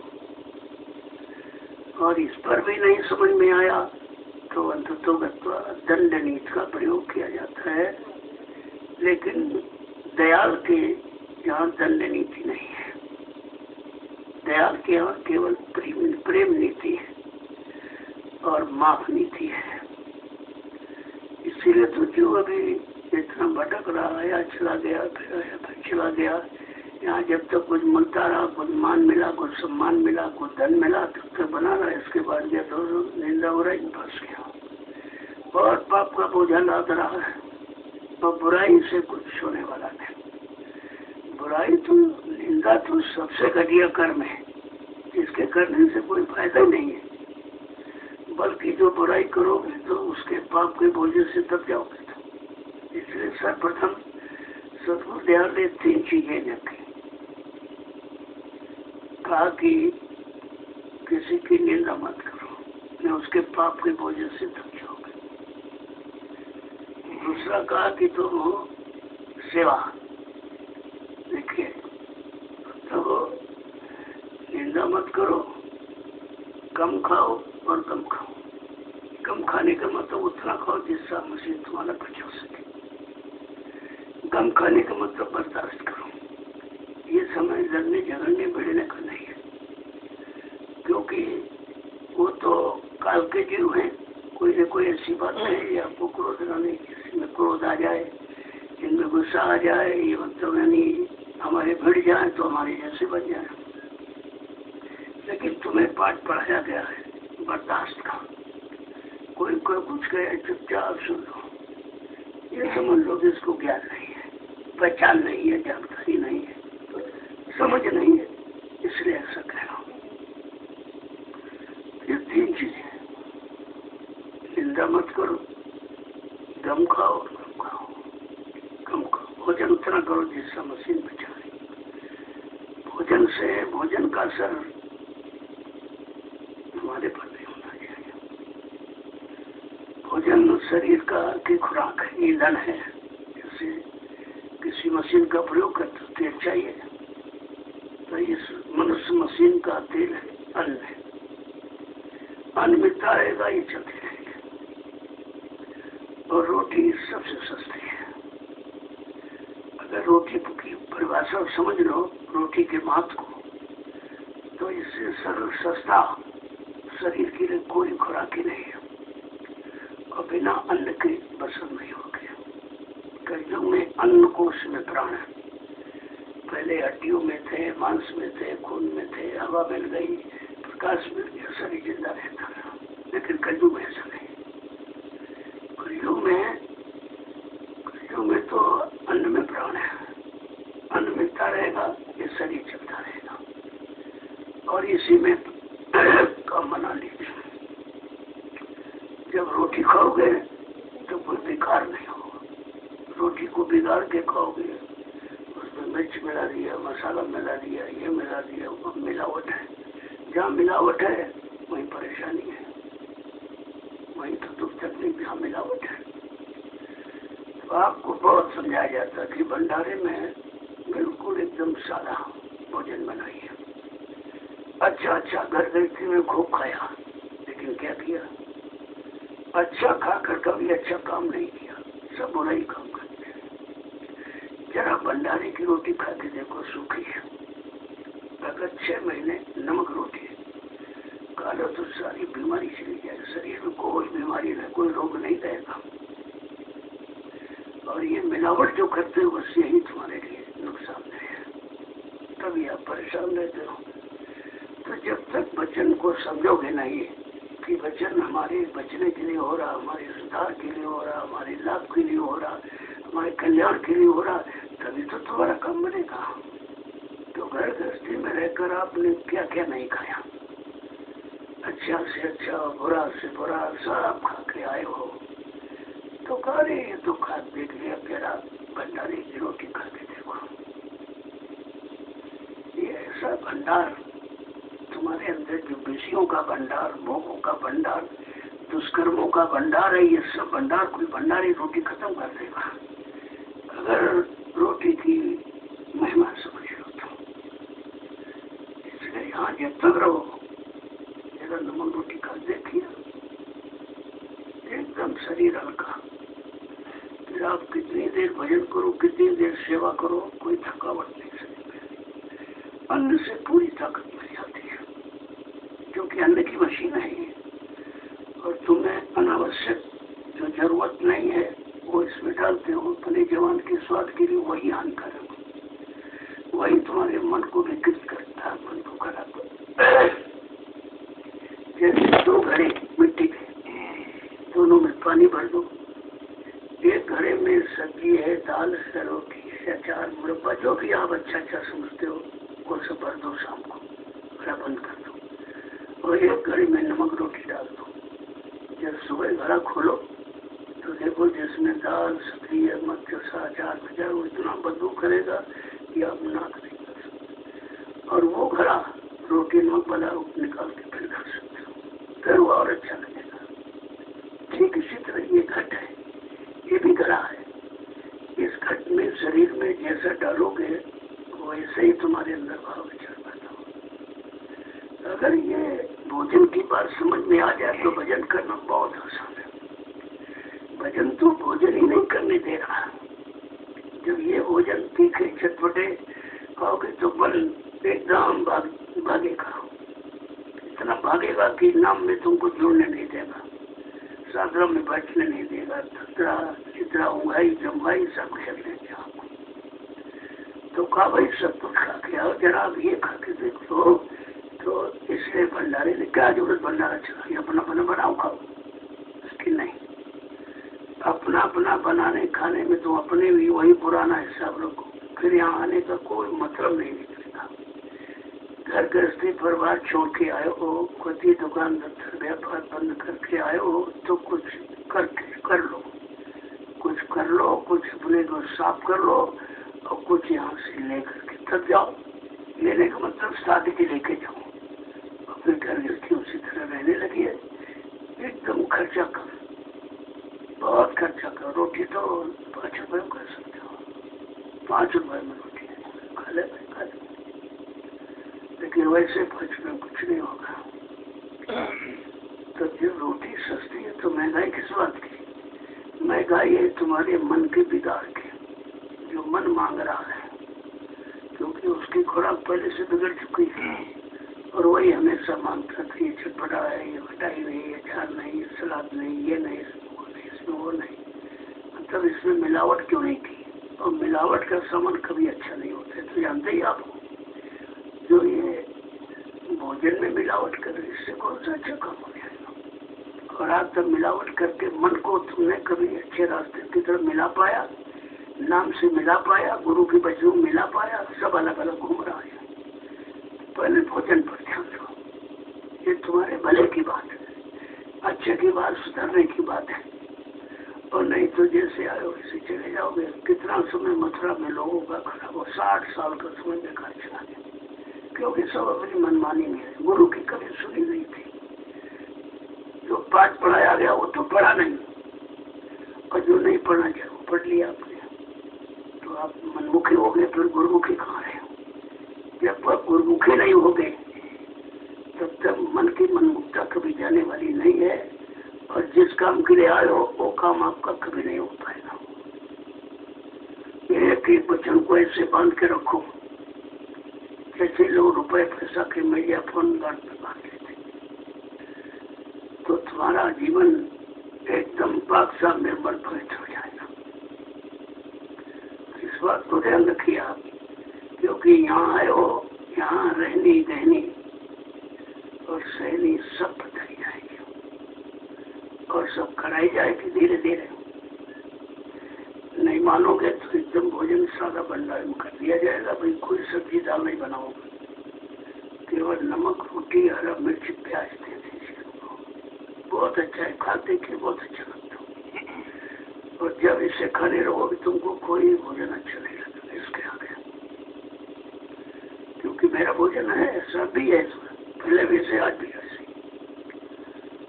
और इस पर भी नहीं समझ में आया तो अंततोगत्वा दंड नीति का प्रयोग किया जाता है। लेकिन दयाल के यहाँ दंड नीति नहीं है, दयाल के यहाँ केवल प्रेम नीति है और माफ नीति है। इसीलिए तो जो अभी इतना भटक रहा है, चला गया फिर आया फिर चला गया, यहाँ जब तक कुछ मिलता रहा, कुछ मान मिला, कुछ सम्मान मिला, कुछ धन मिला, तब तक बना रहा। इसके बाद गया तो निंदा हो रही, फंस गया और पाप का बोझा लाद रहा है और बुराई से कुछ होने वाला नहीं। बुराई तो, निंदा तो सबसे घटिया कर्म है, जिसके करने से कोई फायदा नहीं है, बल्कि जो बुराई करोगे तो उसके पाप के बोझे से दब जाओगे। इसलिए सर्वप्रथम सदगुरु दयाल ने 3 चीजें रखी। कहा कि किसी की निंदा मत करो, न उसके पाप के बोझे से दब जाओगे। दूसरा कहा कि तुम सेवा, देखिए तो निंदा मत करो, कम खाओ और कम खाओ। कम खाने का मतलब उतना खाओ जिससे मशीन तुम्हारा बचा सके। कम खाने का मतलब बर्दाश्त करो। ये समय लड़ने झगड़ने भिड़ने का नहीं है, क्योंकि वो तो काल के जीव हैं। कोई न कोई ऐसी बात है या आपको क्रोध लाने, किसी में क्रोध आ जाए, इनमें गुस्सा आ जाए, ये मतलब यानी हमारे भिड़ जाए तो हमारे जैसे बन जाए। लेकिन तुम्हें पाठ पढ़ाया गया है बर्दाश्त का। कोई कुछ कहे चुपचाप सुन लो, ये समझ लो कि इसको ज्ञान नहीं है, पहचान नहीं है, जानकारी नहीं है, समझ नहीं है, इसलिए ऐसा कह रहा हूँ। ये 3 चीजें, निंदा मत करो, दम खाओ, कम खाओ, भोजन उतना करो जिससे मशीन बचा रही। भोजन से भोजन का असर हमारे पर नहीं होना चाहिए। भोजन शरीर की खुराक है, ईंधन है। जैसे किसी मशीन का प्रयोग करते तेल चाहिए, तो इस मनुष्य मशीन का तेल है, अन्न है। अन्न मिलता रहेगा, ये चलते रहेंगे। और रोटी सबसे सस्ती है। अगर रोटी की परिभाषा समझ लो, रोटी के महत्व को, तो इससे सरल सस्ता शरीर के लिए कोई खुराक ही नहीं है। और बिना अन्न के बसर नहीं हो गया। कईयों में अन्न कोश में प्राण है। पहले हड्डियों में थे, मांस में थे, खून में थे, हवा मिल गई, प्रकाश मिल गया, शरीर जिंदा रहता है। लेकिन कईयों में ऐसा नहीं। कईयों में तो अन्न में प्राण है। अन्न मिलता रहेगा, ये शरीर चलता रहेगा। और इसी में काम बना लीजिए। जब रोटी खाओगे तो कोई बेकार नहीं होगा। रोटी को बिगाड़ के खाओगे, उसमें मिर्च मिला दिया, मसाला मिला दिया, ये मिला दिया, वो मिलावट है। जहाँ मिलावट है वहीं परेशानी है, वहीं तो दुख तकलीफ, जहाँ मिलावट है। तो आपको बहुत समझाया जाता कि भंडारे में बिल्कुल एकदम सादा भोजन बनाइए। अच्छा घर गई थी, मैं खूब खाया, लेकिन क्या किया? अच्छा खाकर कभी अच्छा काम नहीं किया, सब बुरा ही काम करते हैं। जरा भंडारे की रोटी खा के देखो, सूखी है। अगर 6 महीने नमक रोटी खा लो तो सारी बीमारी चली जाए। शरीर में कोई बीमारी नहीं, कोई रोग नहीं रहेगा। और ये मिलावट जो करते हो बस यही तुम्हारे लिए नुकसान है, तभी आप परेशान रहते हो। तो जब तक वचन को समझोगे नहीं कि वचन हमारे बचने के लिए हो रहा, हमारे सुधार के लिए हो रहा, हमारे लाभ के लिए हो रहा, हमारे कल्याण के लिए हो रहा, तभी तो तुम्हारा काम बनेगा। तो घर गृहस्थी में रहकर आपने क्या क्या नहीं खाया, अच्छा से अच्छा, बुरा से बुरा सब खा के आए हो, तो कह रहे ये तो खा देख लिया, तेरा भंडारे की रोटी खा के देखो। ये ऐसा भंडार तुम्हारे अंदर, जो विषयों का भंडार, भोगों का भंडार, दुष्कर्मों का भंडार है, ये सब भंडार कोई भंडारी रोटी खत्म कर देगा। अगर रोटी की महिमा समझ लो तो। इसलिए यहाँ जब तक रहो, जरा नमक रोटी खा देखिए, एकदम शरीर हल्का। फिर आप कितनी देर भजन करो, कितनी देर सेवा करो, कोई थकावट नहीं शरीर में। अन्न से पूरी ताकत मिल जाती है, क्योंकि अन्न की मशीन है ये। और तुम्हें अनावश्यक जो जरूरत नहीं है वो इसमें डालते हो अपने जवान के स्वाद के लिए, वही हानिकारक, वही तुम्हारे मन को विकृत करता है, मन को खराब करता है। जैसे 2 घड़े मिट्टी के, दोनों में पानी भर दो। एक घड़े में सब्जी है, दाल है, रोटी है, अचार, मुरब्बा, जो भी आप अच्छा समझते हो वो सब भर दो। शाम को घड़ा बंद कर दो और एक घड़े में नमक रोटी डाल दो। जब सुबह घड़ा खोलो तो देखो जिसमें दाल, सब्जी है, मक्खी, अचार भजा, वो इतना बदबू करेगा कि आप नाक नहीं कर सकते। और वो घड़ा रोटी नमक वाला निकाल के फिर खा सकते हो, फिर वो और अच्छा लगेगा। ठीक इसी तरह ये घट है, ये भी घड़ा है। इस घट में शरीर में जैसा डालोगे वैसे ही तुम्हारे अंदर भाव विचार पैदा हो। अगर ये भोजन की बात समझ में आ जाए तो भजन करना बहुत आसान है। भजन तो भोजन ही नहीं करने दे रहा, जब ये भोजन तीखे चटपटे खाओगे तो बल एकदम भागेगा, इतना भागेगा कि नाम में तुमको जुड़ने नहीं देगा, साधना में बैठने नहीं देगा, चित्रा उंगाई जमवाई सब खेल देंगे आपको। तो कहा भाई सब कुछ खा के आओ, जरा ये खा के देखो। तो इसलिए भंडारे ने क्या जरूरत भंडारा चला, अपना अपना बनाओ खाओ, उसकी नहीं। अपना अपना बनाने खाने में तो अपने भी वही पुराना हिसाब रखो, फिर यहाँ आने का कोई मतलब नहीं निकलेगा। घर गृहस्थी परिवार छोड़ के आए हो, खुद ही दुकान दफ्तर व्यापार बंद करके आए हो, तो कुछ कर लो, कुछ कर लो, कुछ अपने को साफ कर लो और कुछ यहाँ से लेकर के तब जाओ। लेने का मतलब शादी के लेके जाओ और फिर घर गृहस्थी उसी तरह रहने लगी है। एकदम खर्चा कम, बहुत खर्चा करो। रोटी तो 5 रुपए में कर सकते हो, 5 रुपए में रोटी खा ले, लेकिन वैसे 5 रुपए में कुछ नहीं होगा। तो जब रोटी सस्ती है तो महंगाई किस बात की? महंगाई है तुम्हारे मन के बिगाड़ के, जो मन मांग रहा है, क्योंकि उसकी खुराक पहले से बिगड़ चुकी है और वही हमेशा मांगता था, ये चटपटा है, ये खटाई नहीं, ये अचार नहीं, ये सलाद नहीं, ये नहीं, वो नहीं, मतलब इसमें मिलावट क्यों नहीं की? और मिलावट का सामान कभी अच्छा नहीं होता, तो जानते ही आप, जो ये भोजन में मिलावट कर इससे कौन सा अच्छा काम हो जाएगा? और आज तक मिलावट करके मन को तुमने कभी अच्छे रास्ते की तरफ मिला पाया, नाम से मिला पाया, गुरु के बच्चों मिला पाया? सब अलग अलग घूम रहा है। पहले भोजन पर ध्यान दो, ये तुम्हारे भले की बात है, अच्छे की बात, सुधरने की बात है। और नहीं तो जैसे आए वैसे चले जाओगे। कितना समय मथुरा में लोगों का खराब हो, 60 साल का समय बेकार चला गया, क्योंकि सब अपनी मनमानी में है, गुरु की कभी सुनी नहीं थी। जो पाठ पढ़ाया गया वो तो पढ़ा नहीं, और जो नहीं पढ़ना चाहिए वो पढ़ लिया आपने। तो आप मनमुखी हो गए, फिर गुरुमुखी कहाँ है? जब आप गुरुमुखी नहीं हो गए तब तक मन की मनमुखता कभी जाने वाली नहीं है, और जिस काम के लिए आए हो वो काम आपका कभी नहीं हो पाएगा। एक एक वचन को ऐसे बांध के रखो जैसे लोग रुपए पैसा के मीडिया फोन गार्ड में बांध लेते, तो तुम्हारा जीवन एकदम पाक साफ निर्मल पवित्र हो जाएगा। इस बात को ध्यान रखिए आप, क्योंकि यहाँ आए हो, यहाँ रहनी गहनी और सहनी सब बताई जाएगी और सब कराई जाएगी धीरे धीरे। नहीं मानोगे तो एकदम भोजन सादा भंडार में कर दिया जाएगा। भाई कोई सब्जी दाल नहीं बनाओगे, केवल नमक रोटी हरा मिर्च प्याज दे दीजिए, बहुत अच्छा है, खाते के बहुत अच्छा लगता है। और जब इसे खाने रहोगे तुमको कोई भोजन अच्छा नहीं लगेगा इसके आगे, क्योंकि मेरा भोजन है ऐसा भी है, पहले भी से आज भी ऐसे,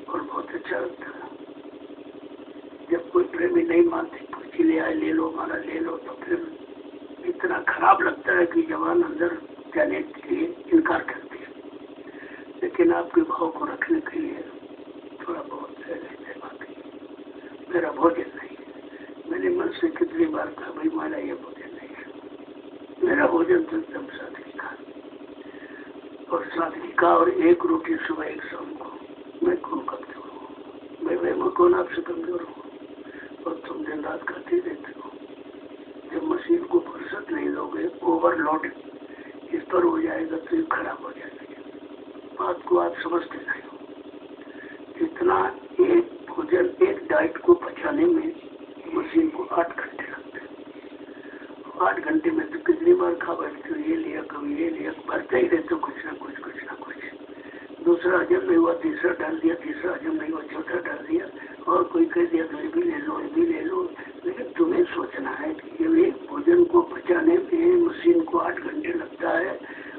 और बहुत अच्छा लगता है। जब कोई प्रेमी नहीं मानते, कुछ ले आए ले लो, हमारा ले लो, तो फिर इतना खराब लगता है कि जवान अंदर जाने के लिए इनकार करती है। लेकिन आपके भाव को रखने के लिए थोड़ा बहुत लेते, बाकी मेरा भोजन नहीं है। मैंने मन से कितनी बार कहा भाई हमारा ये भोजन नहीं है, मेरा भोजन तो एकदम सादगी का, और सादगी का, और एक रोटी सुबह एक शाम को। मैं कौन कमजोर हूँ? मैं कौन आपसे कमजोर हूँ? और तुम दिन रात खाते रहते हो। जब मशीन को फुर्सत नहीं दोगे, ओवरलोड इस पर हो जाएगा तो ये खराब हो जाएगा। बात को आप समझते नहीं हो। इतना एक भोजन, एक डाइट को पचाने में मशीन को 8 घंटे लगते हैं। 8 घंटे में तो कितनी बार खा बैठते हो, ये लिया कभी ये लिया, भरते ही रहते हो कुछ ना कुछ। दूसरा हजम नहीं हुआ, तीसरा डाल दिया, तीसरा हजम नहीं हुआ, चौथा डाल दिया, और कोई कह दिया तो ये भी ले लो, ये भी ले लो। लेकिन तुम्हें सोचना है कि ये भोजन को पचाने में मशीन को 8 घंटे लगता है,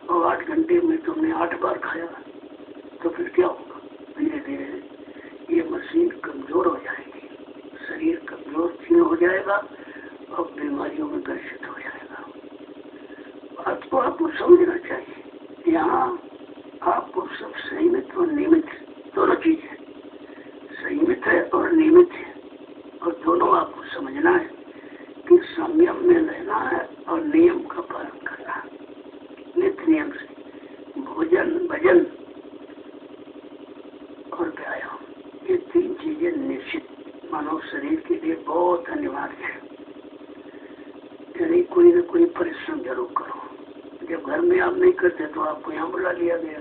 और 8 घंटे में तुमने 8 बार खाया, तो फिर क्या होगा? धीरे धीरे ये मशीन कमजोर हो जाएगी, शरीर कमजोर क्षीण हो जाएगा और बीमारियों में ग्रसित हो जाएगा। बात को आपको समझना चाहिए। यहाँ आपको सब संयमित और नियमित दोनों चीजें, संयमित है और नियमित है, और दोनों आपको समझना है कि संयम में रहना है और नियम का पालन करना है। नित्य नियम से भोजन, भजन और व्यायाम, ये 3 चीजें निश्चित मानव शरीर के लिए बहुत अनिवार्य है। यानी कोई न कोई परिश्रम जरूर करो। जब घर में आप नहीं करते तो आपको यहाँ बुला लिया गया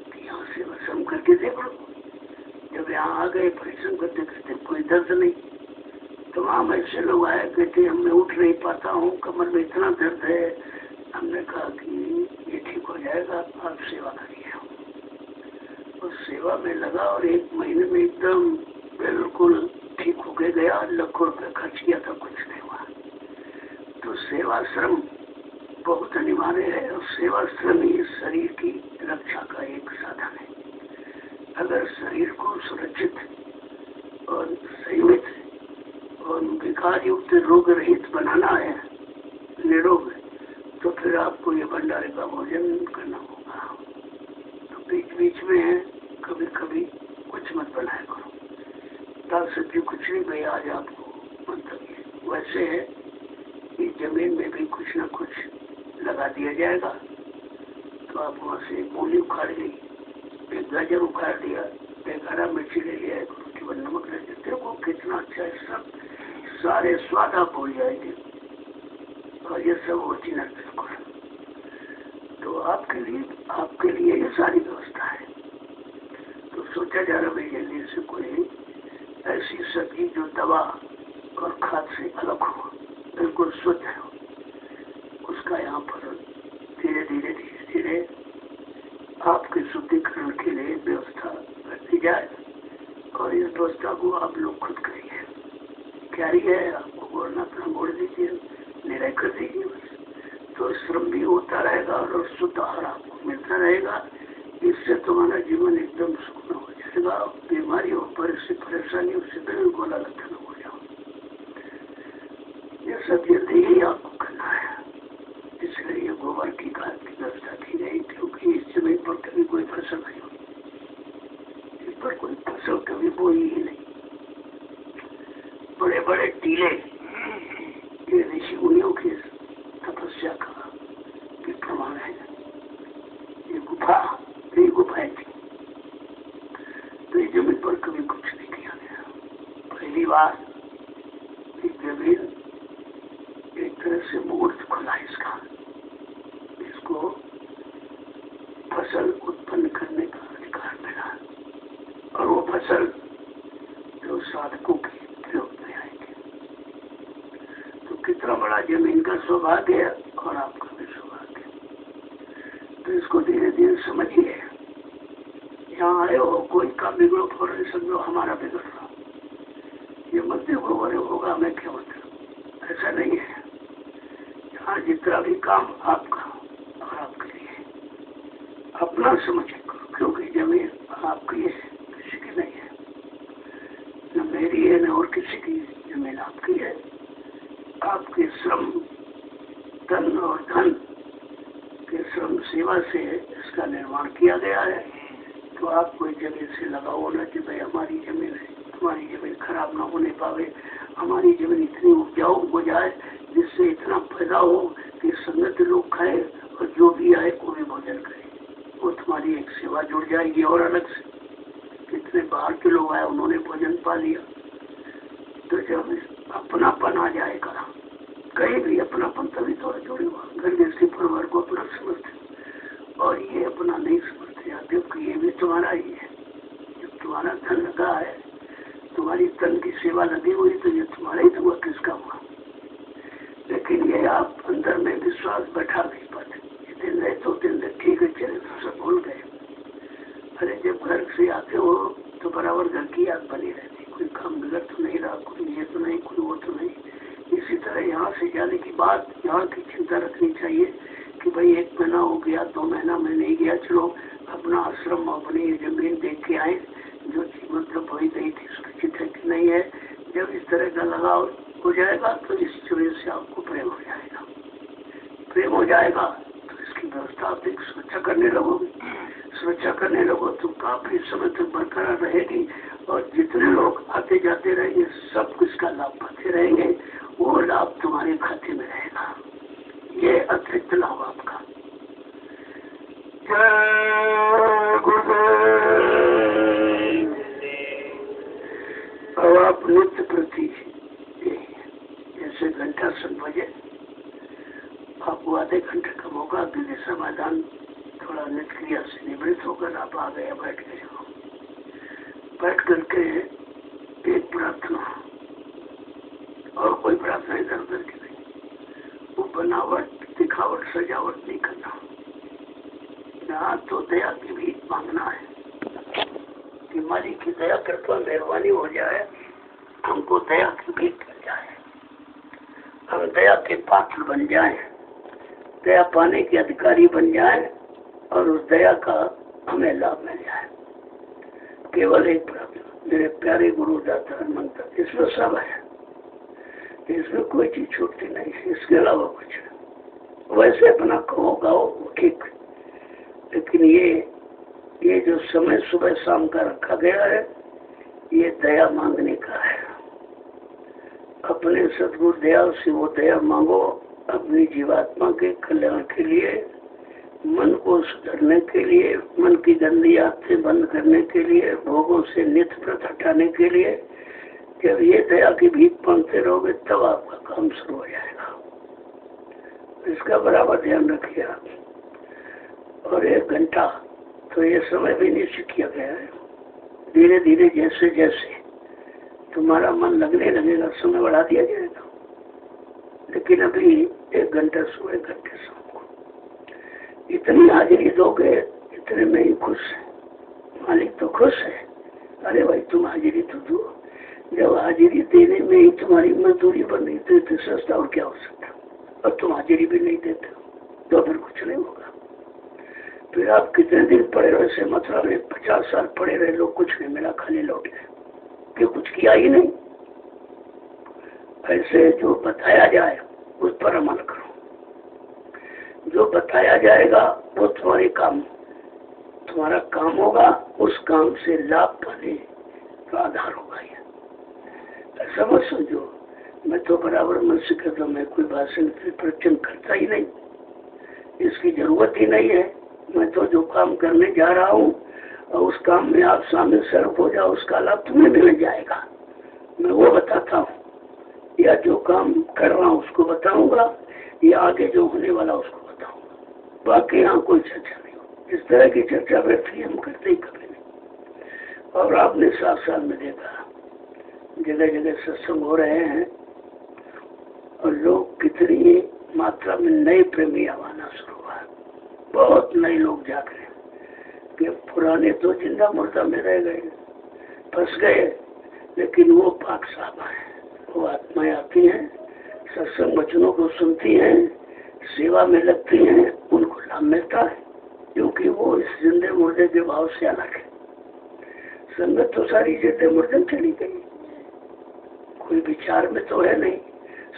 कि यहाँ से परिश्रम करके देख लो। जब यहाँ आ गए परिश्रम करते करते कोई दर्द नहीं, तमाम ऐसे लोग आए कहते हम मैं उठ नहीं पाता हूँ, कमर में इतना दर्द है। हमने कहा कि ये ठीक हो जाएगा, आप सेवा करिए। उस सेवा में लगा और 1 महीने में एकदम बिल्कुल ठीक हो के गया। लाखों रुपये खर्च किया था, कुछ नहीं हुआ। तो सेवा श्रम बहुत अनिवार्य है और सेवा श्रम ही शरीर की रक्षा का एक साधन है। अगर शरीर को सुरक्षित और संयमित और विकार युक्त रोग रहित बनाना है, निरोग, तो फिर आपको ये भंडारे का भोजन करना होगा। तो बीच बीच में कभी कभी कुछ मत बनाया करो। दाल सब्जी कुछ नहीं भाई आज आपको मतलब वैसे है कि जमीन में भी कुछ न कुछ लगा दिया जाएगा। तो आप वहाँ से मूली उखाड़ ली, एक गाजर उखाड़ दिया, एक हरा मिर्ची ले लिया, एक रोटी पर नमक ले देते हो, कितना अच्छा है। सब सारे स्वाद आप भूल जाएंगे और ये सब ओरिजिनल बिल्कुल। तो आपके लिए ये सारी व्यवस्था है। तो सोचा जा रहा है जल्दी से कोई ऐसी सब्जी जो दवा और खाद से अलग हो, बिल्कुल शुद्ध हो, उसका यहाँ पर धीरे धीरे आपके शुद्धिकरण के लिए व्यवस्था कर दी जाए। और इस व्यवस्था को आप लोग खुद करिए। क्यारी है, आपको गोड़ना अपना गोड़ दीजिए, निराय कर दीजिए बस। तो श्रम भी होता रहेगा और शुद्ध आहार आपको मिलता रहेगा। इससे तुम्हारा जीवन एकदम सुखना हो जाएगा। बीमारियों पर से परेशानियों से बिल्कुल अलग हो जाओ। ये सब जल्दी ही आपको करना है। इसलिए गोबर की खाद की व्यवस्था की गई, क्योंकि इस जमीन पर कभी कोई फसल नहीं हुई, इस पर कोई फसल कभी बोई ही नहीं। बड़े बड़े टीले ये ऋषि मुनियों की तपस्या का भी प्रमाण है। ये गुफाएं थी, तो इस जमीन पर कभी कुछ नहीं किया गया। पहली बार इस जमीन एक तरह से मुहूर्त खुला इसका, इसको फसल उत्पन्न करने का अधिकार मिला। और वो फसल जो साधकों के प्रयोग में आएंगे। तो कितना बड़ा जमीन का सौभाग्य है और आपका भी सौभाग्य। तो इसको धीरे धीरे समझिए। यहाँ आए हो, कोई काम बिगड़ो फौरन समझो हमारा बिगड़ रहा, ये मत देखो बड़े होगा मैं क्या मतलब, ऐसा नहीं है। यहाँ जितना भी काम आपका और आपके लिए अपना समझ करो, क्योंकि जमीन आपकी है, किसी की नहीं है। न मेरी है न और किसी की, जमीन आपकी है। आपके श्रम, तन और धन के श्रम सेवा से इसका निर्माण किया गया है। तो आप कोई जमीन से लगाओ ना कि भाई हमारी जमीन है, हमारी जमीन खराब ना होने पावे, हमारी जमीन इतनी उपजाऊ हो जाए जिससे इतना पैदा हो कि संगत लोग खाए और जो भी आए वो भी भोजन करे। वो तुम्हारी एक सेवा जुड़ जाएगी। और अलग से कितने बाहर के लोग आए, उन्होंने भोजन पा लिया। तो जब अपनापन आ जाएगा, कहीं भी अपनापन तभी तो जुड़ेगा। घर जैसे परिवार को अपना समझते और ये अपना नहीं समझते, जबकि ये भी तुम्हारा ही है। जब तुम्हारा धन लगा है, तुम्हारी तन की सेवा लगी हुई, तो ये तुम्हारा ही तो हुआ, किसका हुआ। लेकिन ये आप अंदर में विश्वास बैठा नहीं पाते। दिन रहे तो दिन रहे, ठीक है चले, तो सब भूल गए। अरे जब घर से आते हो तो बराबर घर की याद बनी रहती, कोई काम बिगड़ तो नहीं रहा, कोई ये तो नहीं, कोई वो तो नहीं। इसी तरह यहाँ से जाने की बात, यहाँ की चिंता रखनी चाहिए कि भाई 1 महीना हो गया, 2 महीना में नहीं गया, चलो अपना आश्रम अपनी जमीन देख के आए, जो मतलब बोई गई थी सुरक्षित है कि नहीं है। जब इस तरह का लगाव हो जाएगा तो इस जमीन से आपको प्रेम हो जाएगा। प्रेम हो जाएगा तो इसकी व्यवस्था आप एक सुरक्षा करने लगोगे। सुरक्षा करने लगो तो काफी समय तक बरकरार रहेगी और जितने लोग आते जाते रहेंगे सब इसका लाभ पाते रहेंगे। वो लाभ तुम्हारे खाते में रहेगा, ये अतिरिक्त लाभ आपका। जय गुरुदेव। अब आप नित्य प्रति जैसे घंटा सुन बजे आपको आधे घंटे का मौका दीजिए, समाधान थोड़ा नित्य क्रिया से निवृत्त होकर आप आ गए, बैठ गए हो। बैठ करके एक प्रार्थना और कोई प्रार्थना इधर उधर की नहीं, वो बनावट दिखावट सजावट नहीं करना। यहाँ तो दया की भी मांगना है कि मालिक की दया कृपा मेहरबानी हो जाए, हमको दया की भीख मिल जाए, हम दया के पात्र बन जाएं, दया पाने के अधिकारी बन जाएं और उस दया का हमें लाभ मिल जाए। केवल एक प्रार्थना, मेरे प्यारे गुरु दाता मंत्र, इसमें सब है, इसमें कोई चीज छूटती नहीं है, इसके अलावा कुछ नहीं। वैसे अपना कहो गाओ ठीक, लेकिन ये जो समय सुबह शाम का रखा गया है, ये दया मांगने का है। अपने सद्गुरु दयाल से वो दया मांगो अपनी जीवात्मा के कल्याण के लिए, मन को सुधरने के लिए, मन की गंदी आदतें बंद करने के लिए, भोगों से नित्य व्रत हटाने के लिए। जब ये दया की भीख मांगते रहोगे तब आपका काम शुरू हो जाएगा। इसका बराबर ध्यान रखिए आप। और 1 घंटा तो ये समय भी निश्चित किया गया है, धीरे धीरे जैसे जैसे तुम्हारा मन लगने लगेगा समय बढ़ा दिया जाएगा। लेकिन अभी 1 घंटा सुबह 1 घंटे शाम को इतनी हाजिरी दोगे, इतने में ही खुश है, मालिक तो खुश है। अरे भाई तुम हाजिरी तो दो, जब हाजिरी देने में ही तुम्हारी मजदूरी बन रही तो सस्ता और क्या हो सकता। और तुम हाजिरी भी नहीं देते हो तो फिर कुछ नहीं होगा। फिर आप कितने दिन पड़े रहे, से मथुरा में 50 साल पड़े रहे, लोग कुछ नहीं मिला, खाली लौट गए कि कुछ किया ही नहीं। ऐसे जो बताया जाए उस पर अमल करो, जो बताया जाएगा वो तुम्हारा काम होगा, उस काम से लाभ पाने का आधार होगा। ये ऐसा मत समझो मैं तो बराबर मन से कहता हूँ, मैं कोई भाषण प्रवचन करता ही नहीं, इसकी जरूरत ही नहीं है। मैं तो जो काम करने जा रहा हूँ और उस काम में आप सामने सर्व हो जाओ, उसका लाभ तुम्हें मिल जाएगा, मैं वो बताता हूँ। या जो काम कर रहा हूँ उसको बताऊंगा, या आगे जो होने वाला उसको बताऊंगा। बाकी यहाँ कोई चर्चा नहीं हो। इस तरह की चर्चा व्यक्ति हम करते ही कभी नहीं। और आपने 7 साल में देखा जगह जगह सत्संग हो रहे हैं और लोग कितनी मात्रा में नए प्रेमी आना शुरू हुआ। बहुत नए लोग जाग रहे हैं कि पुराने तो जिंदा मुर्दा में रह गए, फंस गए, लेकिन वो पाक साहब आए, वो आत्माएं आती हैं, सत्संग वचनों को सुनती हैं, सेवा में लगती हैं, उनको लाभ मिलता है, क्योंकि वो इस जिंदे मुर्दे के भाव से अलग है। संगत तो सारी जिंदे मुर्दे चली गई, कोई विचार में तो है नहीं,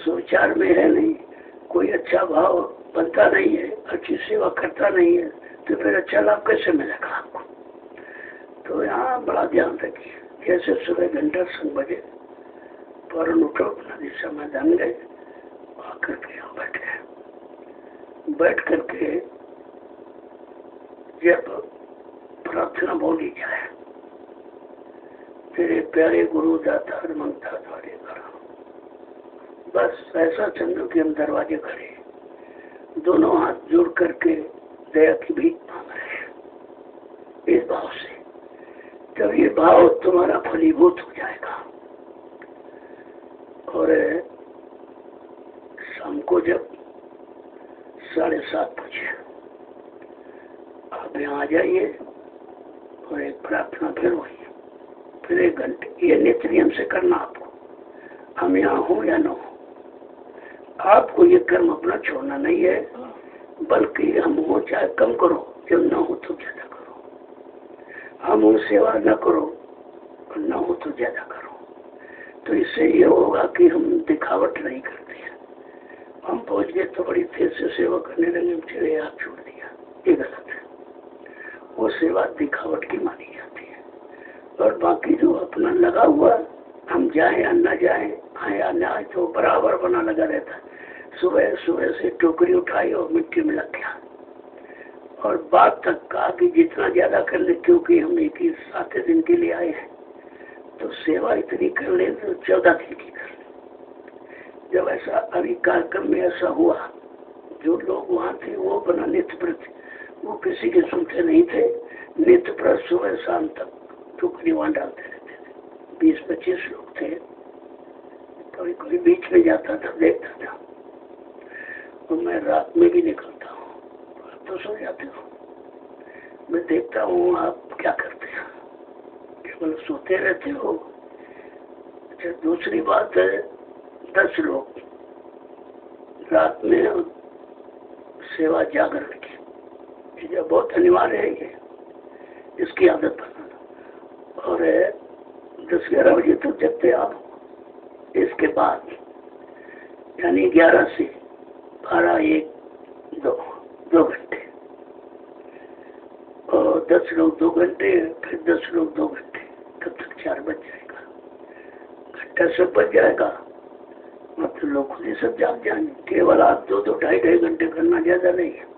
सुविचार में है नहीं, कोई अच्छा भाव बनता नहीं है, अच्छी सेवा करता नहीं है, तो फिर अच्छा लाभ कैसे मिलेगा आपको। तो यहाँ बड़ा ध्यान रखिए। जैसे सुबह घंटा 7 बजे फौरन उठो, अपना दिशा में जान गए, आकर के यहाँ बैठ गए। बैठ करके जब प्रार्थना बोली जाए, तेरे प्यारे गुरु दाता मंगता द्वारे करो, बस ऐसा समझो कि हम दरवाजे खड़े, दोनों हाथ जोड़ करके दया की भीख मांग रहे हैं इस भाव से। जब ये भाव तुम्हारा फलीभूत हो जाएगा और शाम को जब 7:30 बजे आप यहाँ आ जाइए और एक प्रार्थना फिर हुई, फिर 1 घंटे। ये नित्य नियम से करना आपको, हम यहाँ हो या न हो, आपको ये कर्म अपना छोड़ना नहीं है, बल्कि हम हो चाहे कम करो, जब न हो तो ज्यादा करो। हम हो सेवा न करो और न हो तो ज्यादा करो। तो इससे ये होगा कि हम दिखावट नहीं करते हैं। हम पहुंच गए तो बड़ी तेज से सेवा करने लगे, चले हाथ छोड़ दिया, ये गलत है। वो सेवा दिखावट की मानी जाती है। और बाकी जो अपना लगा हुआ, हम जाए या न जाए, आए या न आए, तो बराबर होना लगा रहता। सुबह सुबह से टोकरी उठाई और मिट्टी में लग गया और बात तक कहा कि जितना ज्यादा कर ले, क्योंकि हम 7 दिन के लिए आए हैं तो सेवा इतनी कर ले तो 14 दिन की कर ले। जब ऐसा अभी कार्यक्रम में ऐसा हुआ, जो लोग वहाँ थे वो बना नित्य व्रत, वो किसी के सुनते नहीं थे। नित्य व्रत सुबह शाम तक टोकरी वहाँ डालते रहते थे। 20-25 लोग थे। कभी कोई बीच में जाता था, देखता था। और मैं रात में भी निकलता हूँ, आप तो सो जाते हो, मैं देखता हूँ आप क्या करते हैं, केवल सोते रहते हो। अच्छा, दूसरी बात है, 10 लोग रात में सेवा जागरण की, ये बहुत अनिवार्य है, ये इसकी आदत बनाना। और 10-11 बजे तक जगते आप। इसके बाद यानी 11 से 12, 1, 2 घंटे, और 10 लोग 2 घंटे, फिर 10 लोग 2 घंटे, तब तक 4 बज जाएगा, घंटा सब बज जाएगा। मतलब लोग खुद ही सब जाग जाएंगे। केवल आप 2-2, 2.5 घंटे करना, ज्यादा नहीं है।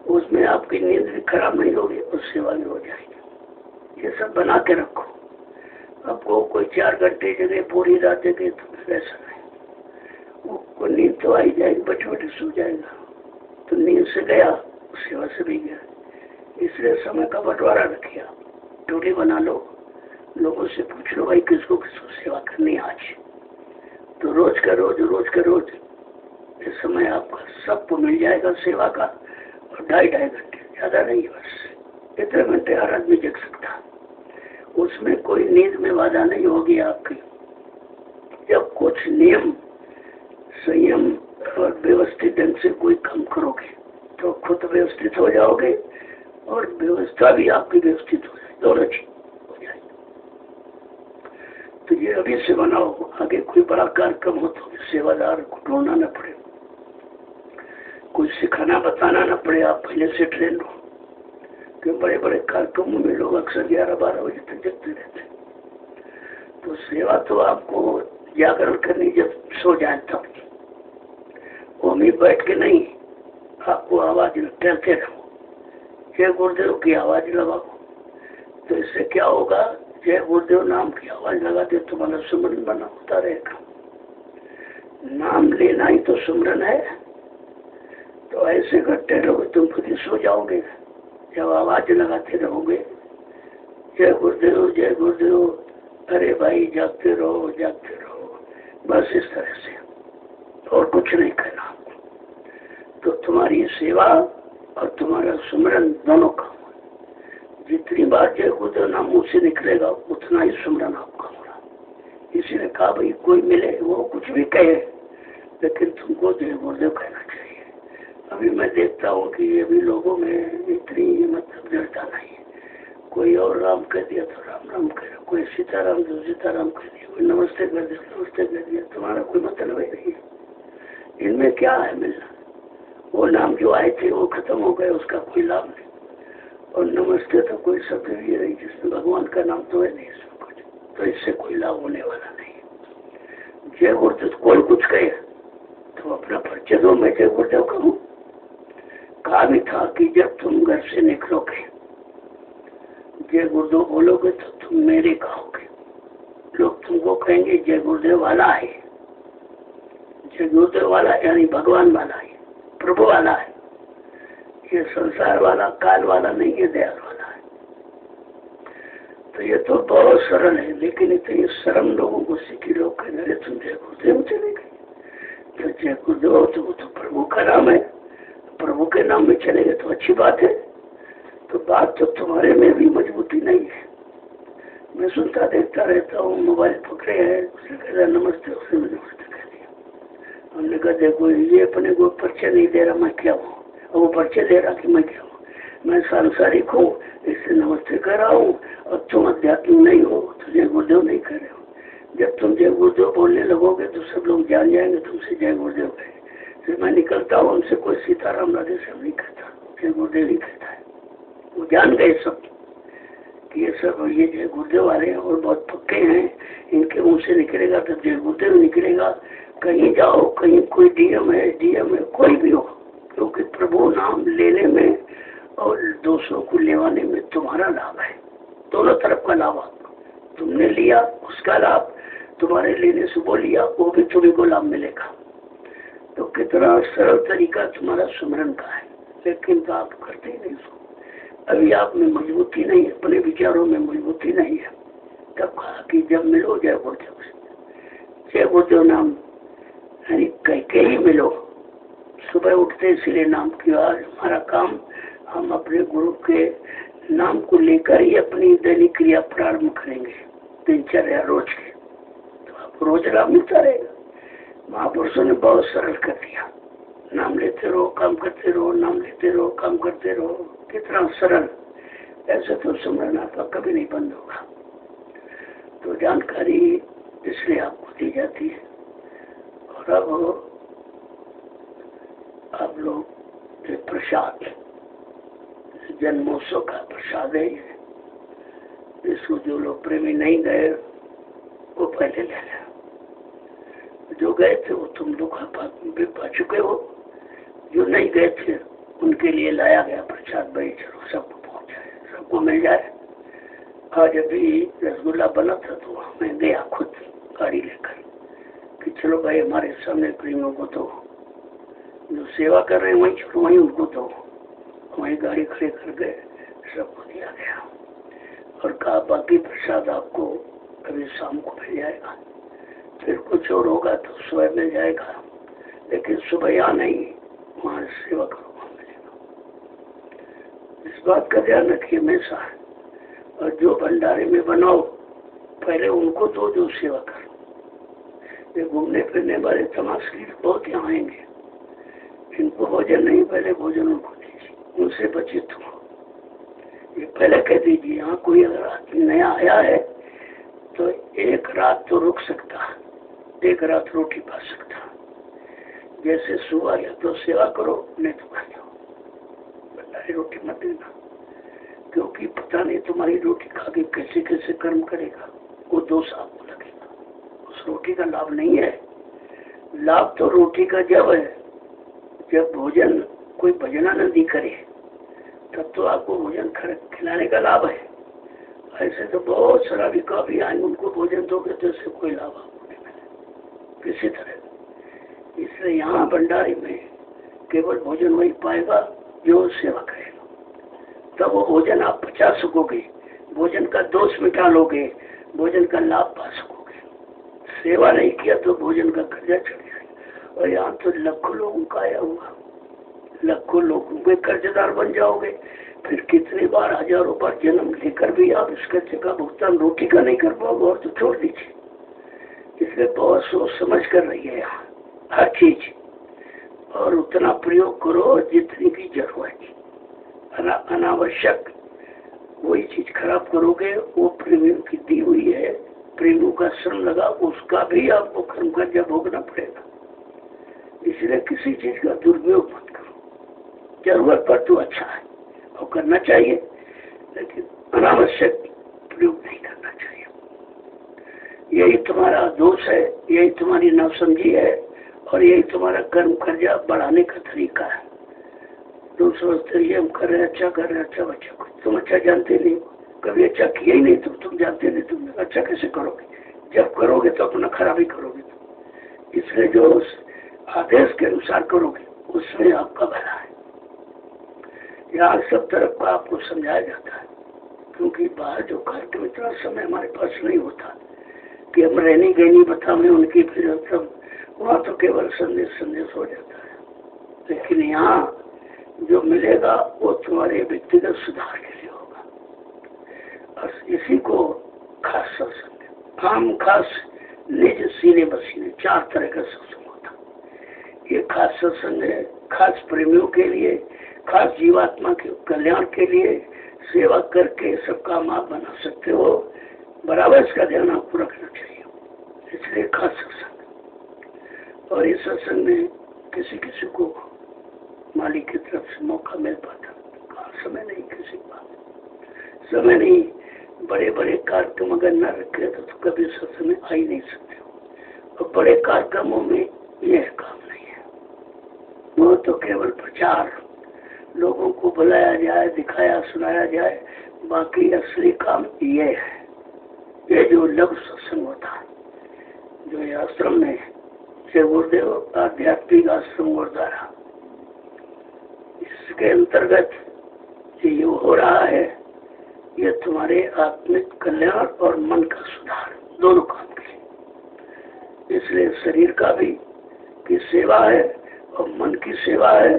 उसमें आपकी नींद भी खराब नहीं होगी और सेवा भी हो जाएगी। ये सब बना के रखो। आपको कोई 4 घंटे जगह पूरी रात जगह तो फिर ऐसा नहीं, वो नींद तो आई जाएगी, बच सो जाएगा, तो नींद से गया, सेवा से भी गया। इसलिए समय का बंटवारा रखिए। आप ड्यूटी बना लो, लोगों से पूछ लो भाई किसको किसको सेवा करनी है आज, तो रोज का रोज ये समय आपका सबको मिल जाएगा सेवा का। और 2.5 घंटे, ज्यादा नहीं, बस इतने घंटे हर आदमी जग सकता। उसमें कोई नींद में बाधा नहीं होगी आपकी। जब कुछ नियम, संयम और व्यवस्थित ढंग से कोई काम करोगे तो खुद व्यवस्थित हो जाओगे और व्यवस्था भी आपकी व्यवस्थित हो जाएगी, दोनों चीज हो जाएगी। तो ये अभी से बनाओ, आगे कोई बड़ा कार्यक्रम हो तो सेवादार को ढूंढना न पड़े, कोई सिखाना बताना न पड़े, आप पहले से ट्रेन हो। क्योंकि बड़े बड़े कार्यक्रमों में लोग अक्सर 11-12 बजे तक जगते रहते। तो सेवा तो आपको जागरण करनी जब सो जाए तब, वो भी बैठ के नहीं, आपको आवाज टहलते रहो, जय गुरुदेव की आवाज लगाओ। तो इससे क्या होगा, जय गुरुदेव नाम की आवाज लगाते तुम्हारा सुमरन बना होता रहेगा। नाम लेना ही तो सुमरन है। तो ऐसे करते रहोगे तुम खुद ही सो जाओगे। जब आवाज लगाते रहोगे जय गुरुदेव, अरे भाई जागते रहो, बस इस तरह से, और कुछ नहीं करना। तो तुम्हारी सेवा और तुम्हारा सुमरन दोनों का, जितनी बार जय गुरुदेव नाम मुंह से निकलेगा उतना ही सुमरन आपका होगा। इसीलिए कहा भाई कोई मिले वो कुछ भी कहे, लेकिन तुमको जय गुरुदेव कहना चाहिए। अभी मैं देखता हूँ कि ये भी लोगों में इतनी मतलब दृढ़ता नहीं है। कोई और राम कह दिया तो राम राम कह दिया, कोई सीताराम तो सीताराम कह दिया, कोई नमस्ते कर दिया नमस्ते कह दिया। तुम्हारा कोई मतलब ही नहीं है। इनमें क्या है मिलना? वो नाम जो आए थे वो खत्म हो गए, उसका कोई लाभ नहीं। और नमस्ते तो कोई शब्द भी नहीं जिसमें भगवान का नाम तो है नहीं इसमें कुछ, तो इससे कोई लाभ होने वाला नहीं। जय गुरुदेव कोई कुछ कहे तो अपना परिचय दो, मैं जय गुरुदेव कहूँ। कहा भी था कि जब तुम घर से निकलोगे जय गुरुदेव बोलोगे तो तुम मेरे कहोगे। लोग तुमको कहेंगे जय गुरुदेव वाला है। जय गुरुदेव वाला यानी भगवान वाला है, प्रभु वाला है। ये संसार वाला, काल वाला नहीं है, दयाल वाला है। तो ये तो बहुत सरल है, लेकिन इतनी शर्म लोगों को सीखी। लोग कहने लगे तुम जय गुरुदेव चले गए, तो जय गुरुदेव तो वो तो प्रभु का नाम है, प्रभु के नाम में चले गए तो अच्छी बात है। तो बात तो तुम्हारे में भी मजबूती नहीं है। मैं सुनता देखता रहता हूँ, मोबाइल पकड़े है, उसने कहा नमस्ते, उसने नमस्ते कह दिया। हमने कहा देखो ये अपने को परिचय नहीं दे रहा, मैं क्या हूँ, और वो परिचय दे रहा कि मैं क्या हूँ। मैं सांसारिक हूँ, इससे नमस्ते कर रहा हूँ, और तुम आध्यात्मिक नहीं हो तो जय गुरुदेव नहीं कर रहे हो। जब तुम जय गुरुदेव बोलने लगोगे तो सब लोग जान जाएंगे तुमसे जय गुरुदेव कहे। फिर मैं निकलता हूँ, उनसे कोई सीताराम राधे श्याम नहीं कहता, जय गुरुदेव ही कहता है। वो जान गए सब कि ये सब ये जय गुरुदेव वाले हैं और बहुत पक्के हैं, इनके मुंह से निकलेगा तो जय गुरुदेव निकलेगा। कहीं जाओ, कहीं कोई डीएम है, डीएम है, कोई भी हो, क्योंकि प्रभु नाम लेने में और दूसरों को लेवाने में तुम्हारा लाभ है। दोनों तरफ का लाभ आपको, तुमने लिया उसका लाभ, तुम्हारे लेने से वो लिया वो भी तुम्हें को लाभ मिलेगा। तो कितना सरल तरीका तुम्हारा सुमरन का है, लेकिन तो आप करते ही नहीं सो। अभी आप में मजबूती नहीं है, अपने विचारों में मजबूती नहीं है। तब कहा कि जब मिलो जय गुरुदेव से, जय गुरुदेव नाम यानी कह के ही मिलो। सुबह उठते इसलिए नाम किया, आज हमारा काम हम अपने गुरु के नाम को लेकर ही अपनी दैनिक क्रिया प्रारंभ करेंगे, दिनचर्या रोज के। तो आपको रोज लाभ मिलता रहेगा। महापुरुषों ने बहुत सरल कर दिया, नाम लेते रहो काम करते रहो, नाम लेते रहो काम करते रहो। कितना सरल, ऐसे तो सुमरन आपका कभी नहीं बंद होगा। तो जानकारी इसलिए आपको दी जाती है। और अब आप लोग ये प्रसाद, जन्मोत्सव का प्रसाद है, इसको जो लोग प्रेमी नहीं गए वो पहले ले लें, जो गए थे वो तुम लोग पा चुके हो, जो नहीं गए थे उनके लिए लाया गया प्रसाद भाई चलो सबको पहुंच जाए, सबको मिल जाए। आज अभी रसगुल्ला बना था तो मैं गया खुद गाड़ी लेकर कि चलो भाई हमारे सामने प्रेमियों को तो जो सेवा कर रहे हैं वहीं चलो, वहीं उनको तो वहीं गाड़ी खड़े कर गए, सबको दिया गया और कहा बाकी प्रसाद आपको कभी शाम को मिल जाएगा, फिर कुछ और होगा तो सुबह मिल जाएगा, लेकिन सुबह यहाँ नहीं, वहाँ सेवा करो वहाँ मिलेगा। इस बात का ध्यान रखिए हमेशा। और जो भंडारे में बनाओ पहले उनको दो जो सेवा करो। ये घूमने फिरने वाले तमाशा बहुत यहाँ आएंगे, इनको भोजन नहीं, पहले भोजन उनको दीजिए, उनसे बचित हो। ये पहले कह दीजिए, यहाँ कोई अगर आदमी नया आया है तो एक रात तो रुक सकता, एक रात रोटी पा सकता। जैसे सुबह या तो सेवा करो नहीं तो खा जाओ, भंडारी रोटी मत देना, क्योंकि पता नहीं तुम्हारी रोटी खा के कैसे कैसे कर्म करेगा, वो दोष आपको लगेगा। उस रोटी का लाभ नहीं है। लाभ तो रोटी का जब है जब भोजन कोई भजनानंदी करे, तब तो आपको भोजन खिलाने का लाभ है। ऐसे तो बहुत शराबी काफी आएंगे, उनको भोजन दोगे तो इससे कोई लाभ आपको नहीं मिले किसी तरह। इसलिए यहाँ भंडारी में केवल भोजन वही पाएगा जो सेवा करेगा, तब वो भोजन आप पचा सकोगे, भोजन का दोष मिटा लोगे, भोजन का लाभ पा सकोगे। सेवा नहीं किया तो भोजन का कर्जा चढ़ जाएगा। और यहाँ तो लाखों लोगों का आया हुआ, लाखों लोगों के कर्जदार बन जाओगे। फिर कितनी बार हजारों बार जन्म लेकर भी आप इस कर्जे का भुगतान रोटी का नहीं कर पाओगे, और तो छोड़ दीजिए। इसलिए बहुत सोच समझ कर रही है यहाँ हर चीज, और उतना प्रयोग करो जितनी की जरूरत है। अनावश्यक वही चीज खराब करोगे, वो प्रेमियों की दी हुई है, प्रेमियों का श्रम लगा, उसका भी आपको कर्म कर्जा भोगना पड़ेगा। इसलिए किसी चीज का दुरुपयोग मत करो। जरूरत पर तो अच्छा है और करना चाहिए, लेकिन अनावश्यक प्रयोग नहीं करना चाहिए। यही तुम्हारा दोष है, यही तुम्हारी नासमझी है, और यही तुम्हारा कर्म कर्जा बढ़ाने का तरीका है। दूसरों से हम कर रहे हैं, अच्छा कर रहे हैं, अच्छा बच्चा को तुम अच्छा जानते नहीं, कभी अच्छा किया ही नहीं, तुम जानते नहीं, तुम अच्छा कैसे करोगे? जब करोगे तो अपना खराबी करोगे। इसलिए जो उस आदेश के अनुसार करोगे उसमें आपका भला है। यहाँ सब तरफ का आपको समझाया जाता है, क्योंकि बाहर जो कार्यक्रम इतना समय हमारे पास नहीं होता कि हम रहनी गहनी बता में उनकी फिर सब, वहाँ तो केवल संदेश हो जाता है। लेकिन यहाँ जो मिलेगा वो तुम्हारे व्यक्तिगत सुधार के लिए होगा। और इसी को खास सत्संग, आम खास निज सीने बसीने, 4 तरह का सत्संग होता। ये खास सत्संग है, खास प्रेमियों के लिए, खास जीवात्मा के कल्याण के लिए। सेवा करके सब काम आप बना सकते हो, बराबर इसका ध्यान आपको रखना चाहिए। इसलिए खास सत्संग। और इस सत्संग में किसी किसी को मालिक की तरफ से मौका मिल पाता, कहा समय नहीं, किसी बात समय नहीं। बड़े बड़े कार्यक्रम अगर न रखे तो कभी सत्संग में आ ही नहीं सकते हो। और बड़े कार्यक्रमों में यह काम नहीं है। वो तो केवल प्रचार, लोगों को बुलाया जाए, दिखाया सुनाया जाए, बाकी असली काम ये है। ये जो लघु सत्संग होता है, जो ये आश्रम में से गुरुदेव आध्यात्मिक आश्रम गुरुद्वारा, इसके अंतर्गत ये हो रहा है, ये तुम्हारे आत्मिक कल्याण और मन का सुधार दोनों काम के लिए। इसलिए शरीर का भी की सेवा है और मन की सेवा है,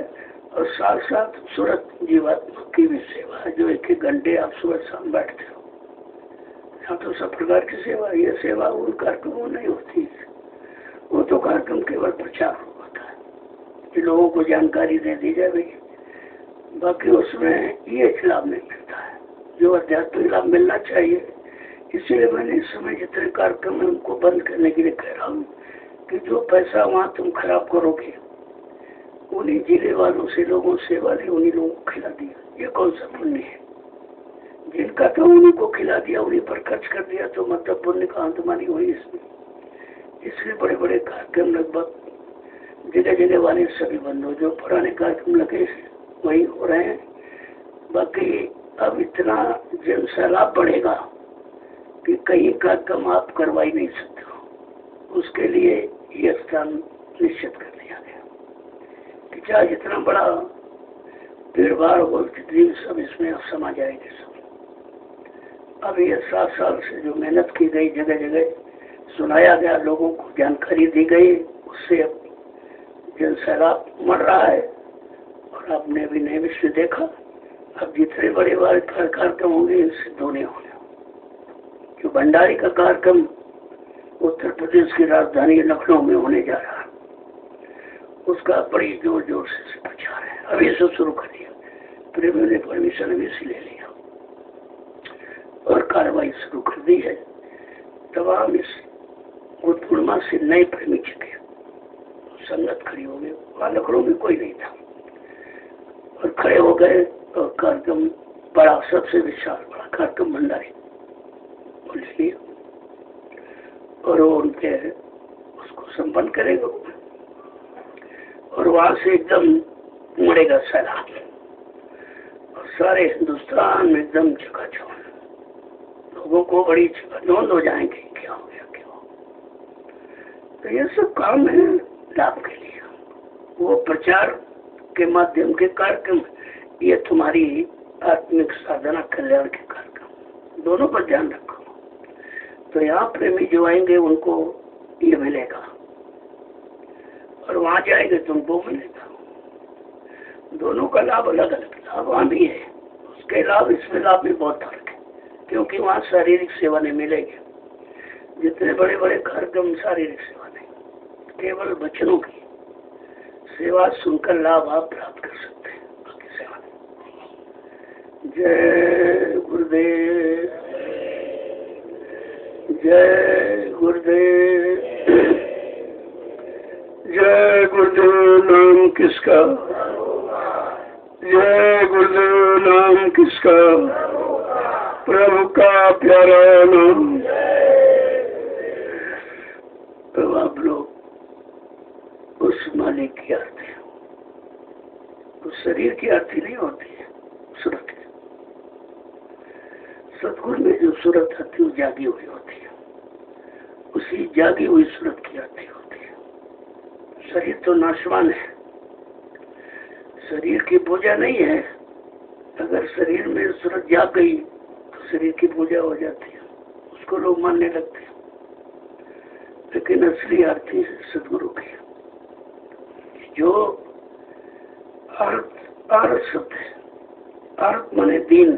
और साथ साथ सूरत जीवात्मा की भी सेवा है। जो एक घंटे आप सुबह शाम बैठते हो, यहाँ तो सब प्रकार की सेवा। ये सेवा उन कार्यक्रमों नहीं होती है, वो तो कार्यक्रम केवल प्रचार होता है कि लोगों को जानकारी दे दी जाए भाई, बाकी उसमें ये लाभ नहीं मिलता है जो आध्यात्मिक लाभ मिलना चाहिए। इसीलिए मैंने इस समय जितने कार्यक्रम है उनको बंद करने के लिए कह रहा हूँ कि जो पैसा वहाँ तुम खराब करोगे, उन्हीं जिले वालों से लोगों सेवा ली, उन्हीं लोगों को खिला दिया, ये कौन सा पुण्य है? जिनका तो उन्हीं को खिला दिया, उन्हीं पर खर्च कर दिया, तो मतलब पुण्य का अंतमानी हुई इसमें। इसलिए बड़े बड़े कार्यक्रम लगभग जगह जगह वाले सभी बंद हो, जो पुराने कार्यक्रम लगे वही हो रहे हैं। बाकी अब इतना जन सैलाब बढ़ेगा कि कहीं कार्यक्रम आप करवा ही नहीं सकते हो। उसके लिए ये स्थान निश्चित कर दिया गया कि चाहे जितना बड़ा भीड़ भाड़ हो, जितनी सब इसमें अब समा जाएंगे सब। अब ये 7 साल से जो मेहनत की गई, जगह जगह सुनाया गया, लोगों को जानकारी दी गई, उससे अब जन सैलाब मर रहा है। और आपने भी नए विश्व देखा, अब जितने बड़े बड़े कार्यक्रम होंगे इनसे दोने होंगे। जो भंडारी का कार्यक्रम उत्तर प्रदेश की राजधानी लखनऊ में होने जा रहा है, उसका बड़ी जोर जोर से प्रचार है। अभी से शुरू कर दिया, प्रेमियों ने परमिशन भी से ले लिया और कार्रवाई शुरू कर दी है। तमाम इस बुद्ध पूर्णिमा से नए प्रेमी चुके, संगत खड़ी हो गई। वहाँ लखनऊ में कोई नहीं था और खड़े हो गए, और कार्यक्रम बड़ा, सबसे विशाल बड़ा कार्यक्रम भंडारी ले लिया, और वो उनके उसको संपन्न करेगा। और वहां से एकदम उमड़ेगा सैलाब, और सारे हिंदुस्तान में एकदम चकाचौंध, लोगों को बड़ी चकाचौंध हो जाएंगे, क्या हो गया क्या हो। तो ये सब काम है लाभ के लिए, वो प्रचार के माध्यम के कार्यक्रम, ये तुम्हारी आत्मिक साधना कल्याण के कार्यक्रम, दोनों पर ध्यान रखो। तो यहाँ प्रेमी जो आएंगे उनको ये मिलेगा, और वहां जाएंगे तुमको मिलेगा। दोनों का लाभ अलग अलग, लाभ वहाँ भी है, उसके लाभ इसमें लाभ में बहुत फर्क है, क्योंकि वहाँ शारीरिक सेवा नहीं मिलेगी। जितने बड़े बड़े कार्यक्रम शारीरिक सेवा नहीं, केवल वचनों की सेवा सुनकर लाभ आप प्राप्त कर सकते हैं, बाकी सेवा नहीं। जय गुरुदेव, जय गुरुदेव, जय गुरुदेव नाम किसका, जय गुरुदेव नाम किसका, प्रभु का प्यारा नाम। तो आप लोग उस मालिक की आरती, उस शरीर की आरती नहीं होती है, सूरत की। सतगुरु में जो सूरत आती है वो जागी हुई होती है, उसी जागी हुई सूरत की आरती होती है। शरीर तो नाशवान है, शरीर की पूजा नहीं है। अगर शरीर में सूरत जाग गई तो शरीर की पूजा हो जाती है, उसको लोग मानने लगते हैं। लेकिन असली आरती है सदगुरु की, जो अर्थ शब्द है, अर्थ माने दीन,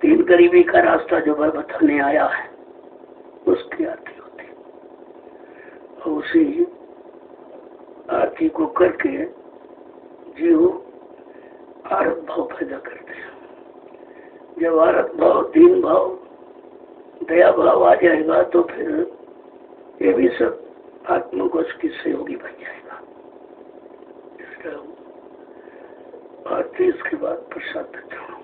दीन गरीबी का रास्ता जो बताने आया है, उसकी आरती होती है। और उसी आरती को करके जीव आरत भाव पैदा करते हैं। जब आरत भाव, दीन भाव, दया भाव आ जाएगा तो फिर ये भी सब आत्मकोश की सहयोगी बन जाएगा। आरती इसके बाद प्रसाद देता हूँ।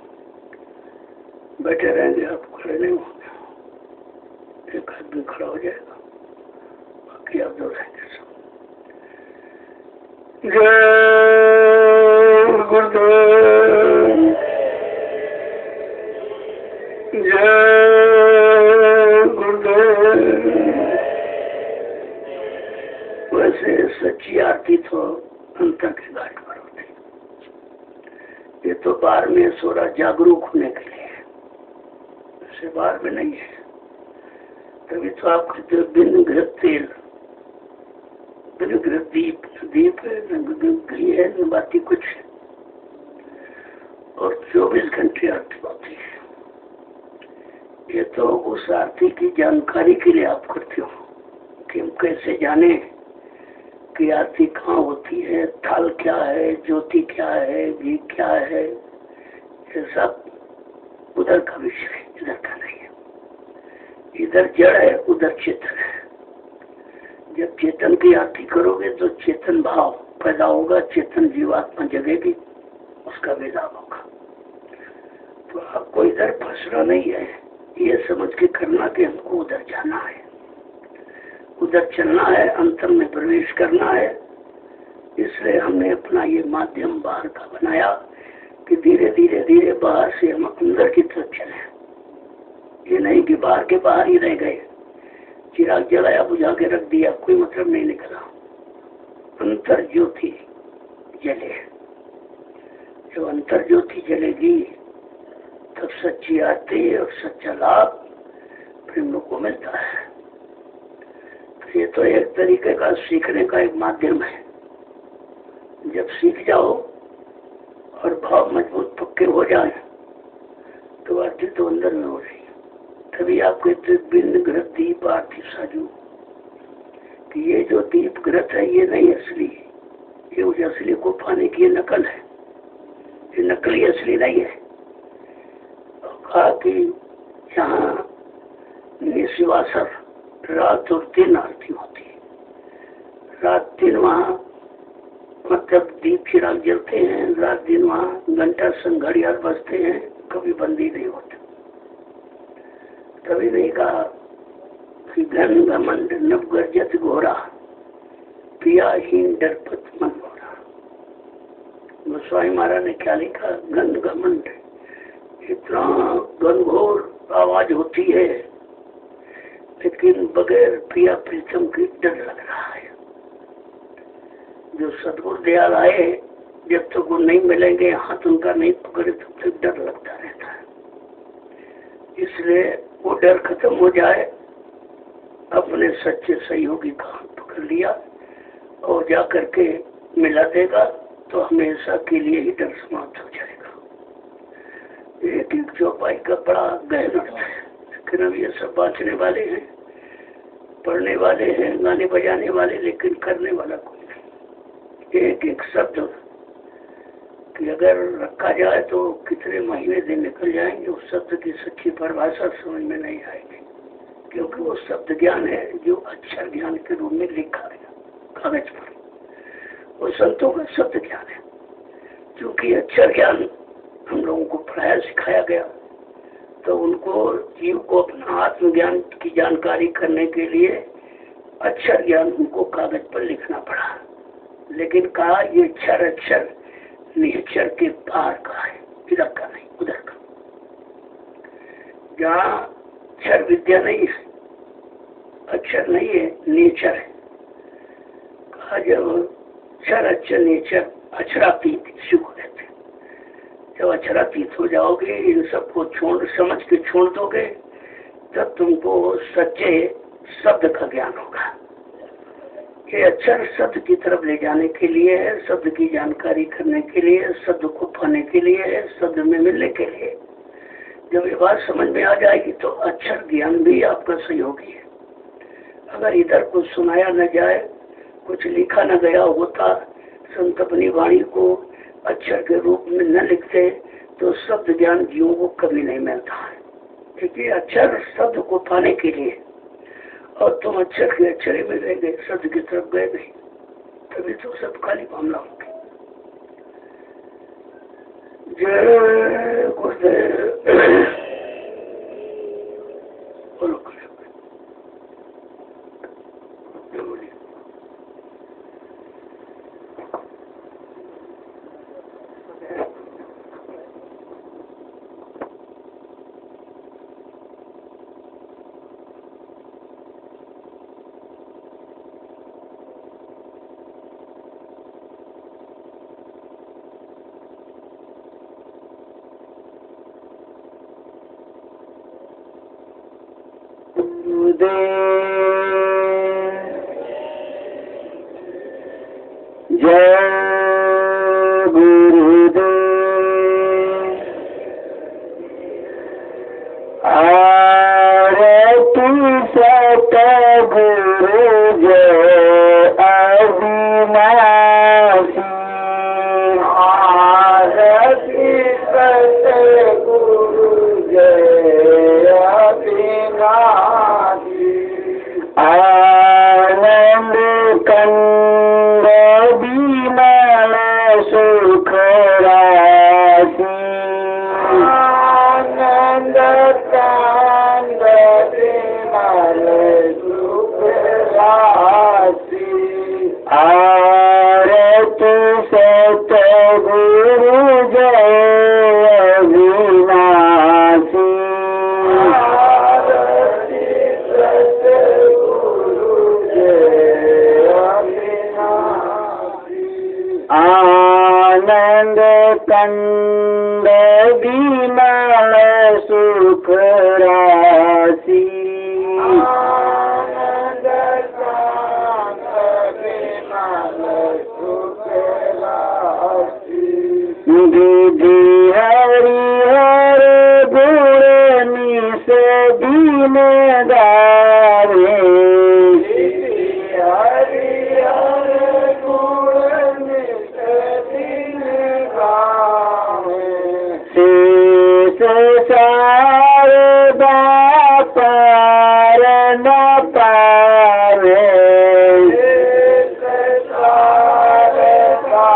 बैठे रहेंगे, आप खड़े नहीं होंगे, एक आदमी खड़ा हो जाएगा, कि आप जो रहेंगे सब। जय गुरुदेव, जय गुरुदेव। वैसे सच्ची आरती तो अंतर के घाट पर होती, ये तो बाहर में सोरा जागरूक होने के लिए है, वैसे बाहर में नहीं है। तभी तो आपके जो बिन घृत तेल, बिन घृत दीप, दीप है न घी है न बाती कुछ है, और 24 घंटे आरती होती है। ये तो उस आरती की जानकारी के लिए आप करते हो कि हम कैसे जाने कि आरती कहाँ होती है, थाल क्या है, ज्योति क्या है, घी क्या है। ये सब उधर का विषय है, इधर का नहीं है। इधर जड़ है, उधर चेतन है। जब चेतन की आरती करोगे तो चेतन भाव पैदा होगा, चेतन जीवात्मा जगेगी, उसका विलाप होगा। तो आपको इधर फंसना नहीं है, ये समझ के करना कि हमको उधर जाना है, उधर चलना है, अंतर में प्रवेश करना है। इसलिए हमने अपना ये माध्यम बाहर का बनाया कि धीरे धीरे धीरे बाहर से हम अंदर की तरफ चले। ये नहीं कि बाहर के बाहर ही रह गए, चिराग जलाया बुझा के रख दिया, कोई मतलब नहीं निकला। अंतर ज्योति जले, जब अंतर ज्योति जलेगी तब सच्ची आरती और सच्चा लाभ प्रेम को मिलता है। तो ये तो एक तरीके का सीखने का एक माध्यम है। जब सीख जाओ और भाव मजबूत पक्के हो जाए तो आरती तो अंदर में हो रही है। तभी आप कहते बिन घृत दीप आरती साजू, कि ये जो दीप घृत है ये नहीं असली, ये उस असली को पाने की नकल है, ये नकली असली नहीं है। और कहा कि यहाँ निशिवासर रात और दिन आरती होती है। रात दिन वहाँ मतलब दीप चिराग जलते हैं, रात दिन वहाँ घंटा संग घड़ियाल बजते हैं, कभी बंदी नहीं होती। कभी नहीं कहा कि घन घमंड नव गर्जत घोरा, पियाहीन डरपत मन घोरा। गोस्वामी महाराज ने क्या लिखा, घन घमंड, इतना घनघोर आवाज होती है लेकिन बगैर प्रिया प्रीतम की डर लग रहा है। जो सदगुरु दयाल आए, जब तक वो नहीं मिलेंगे, हाथ उनका नहीं पकड़े तब तक डर लगता रहता है। इसलिए वो डर खत्म हो जाए, अपने सच्चे सहयोगी का हाथ पकड़ लिया और जा करके मिला देगा तो हमेशा के लिए ही डर समाप्त हो जाएगा। एक एक चौपाई का बड़ा गहन अर्थ है, लेकिन अब ये सब बांचने वाले हैं, पढ़ने वाले हैं, गाने बजाने वाले, लेकिन करने वाला कोई नहीं। एक एक शब्द कि अगर रखा जाए तो कितने महीने दिन निकल जाएंगे, उस शब्द की सच्ची परिभाषा समझ में नहीं आएगी, क्योंकि वो शब्द ज्ञान है जो अक्षर ज्ञान के रूप में लिखा गया कागज पर। वो संतों का शब्द ज्ञान है, क्योंकि अक्षर ज्ञान हम लोगों को पढ़ाया सिखाया गया, तो उनको जीव को अपना आत्मज्ञान की जानकारी करने के लिए अक्षर ज्ञान उनको कागज पर लिखना पड़ा। लेकिन कहा ये क्षर अक्षर निश्चर के पार का है, इधर का नहीं उधर का। जहाँ क्षर विद्या नहीं है, अक्षर नहीं है, नेचर है। कहा जब क्षर अक्षर नेचर अक्षरातीत सुख कहते हैं। जब अक्षरातीत हो जाओगे, इन सबको छोड़ समझ के छोड़ दोगे, तब तुमको सच्चे शब्द का ज्ञान होगा। ये अक्षर शब्द की तरफ ले जाने के लिए है, शब्द की जानकारी करने के लिए, शब्द को पाने के लिए है, शब्द में मिलने के लिए। जब ये बात समझ में आ जाएगी तो अक्षर ज्ञान भी आपका सहयोगी है। अगर इधर कुछ सुनाया न जाए, कुछ लिखा न गया होता, संत अपनी वाणी को अक्षर के रूप में न लिखते तो शब्द ज्ञान जीवों को कभी नहीं मिलता है। क्योंकि अक्षर शब्द को पाने के लिए, और तुम अक्षर के अक्षर में रह गए, शब्द की तरफ गए नहीं, तभी तो सब खाली मामला हो गया। जय गुरुदेव। बोलो। जय गुरुदेव। आरती सतगुरु जय अविनाशी। आरती सतगुरु जय अविनाशी। आनंद कंद विमल सुख राशि। आनंद कंद विमल सुख राशि। आरती सतगुरु जय अविनाशी। आरती सतगुरु जय अविनाशी। आनंद कंद विमल सुख राशि। आनंद कंद विमल सुख राशि। विधि हरिहर गुण निस दिन गावे। हरिहर गुण निस दिन गावे। शेष शारदा पार न पावे। शेष शारदा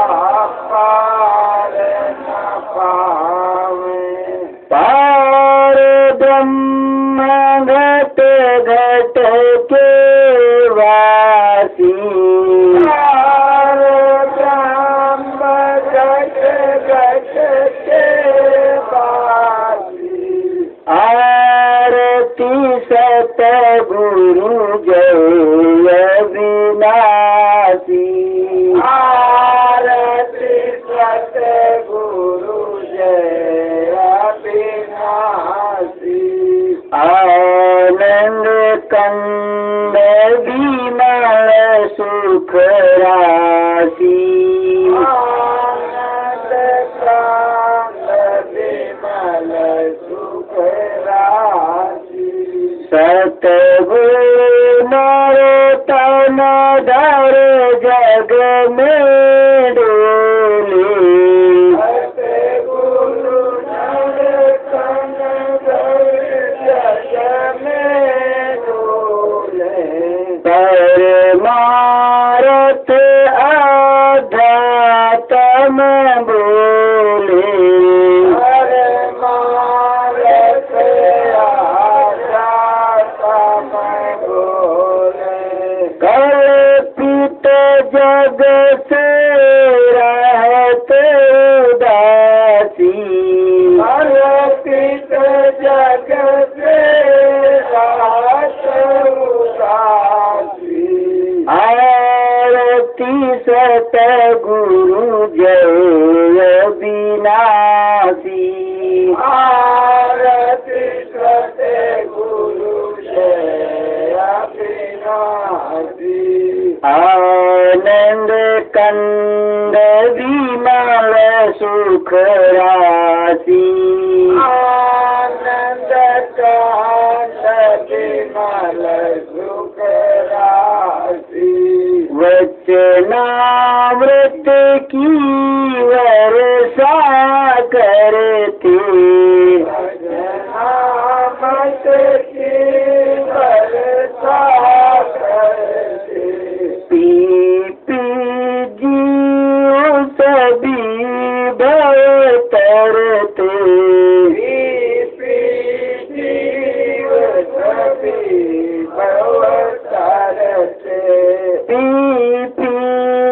पार न पावे। पार ब्रह्म घट घट के वासी। पार ब्रह्म घट घट के वासी। आरती सतगुरु जय अविनाशी। आरती सतगुरु जय अविनाशी। आनंद कंद विमल सुख राशि। आनंद कंद विमल सुख राशि। सतगुरु नरोत्तम धर जग में डोले। सतगुरु नरोत्तम धर जग में डोले। परमार्थ आध्यात्म बोले। परमार्थ आध्यात्म बोले। कल्पित जग से रहत उदासी। कल्पित जग से रहत उदासी। आरती सतगुरु जय अविनाशी। आरती सतगुरु जय अविनाशी। आनंद कंद विमल सुख राशि। आनंद कंद विमल सुख राशि। वचनामृत की वर्षा करते। वचनामृत की वर्षा करते। पी पी जीव सभी भव तरते। पी पी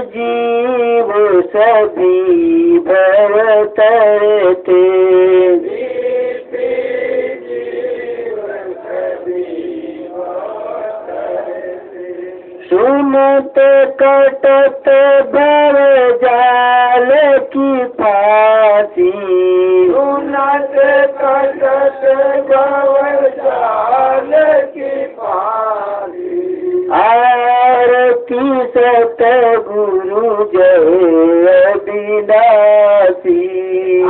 जीव सभी भव तरते। पी पी जीव सभी भव तरते। सुन उन्नत कटत भव जाल की फांसी, उन्नत कटत भव जाल की फांसी। आरती सतगुरु जय अविनाशी,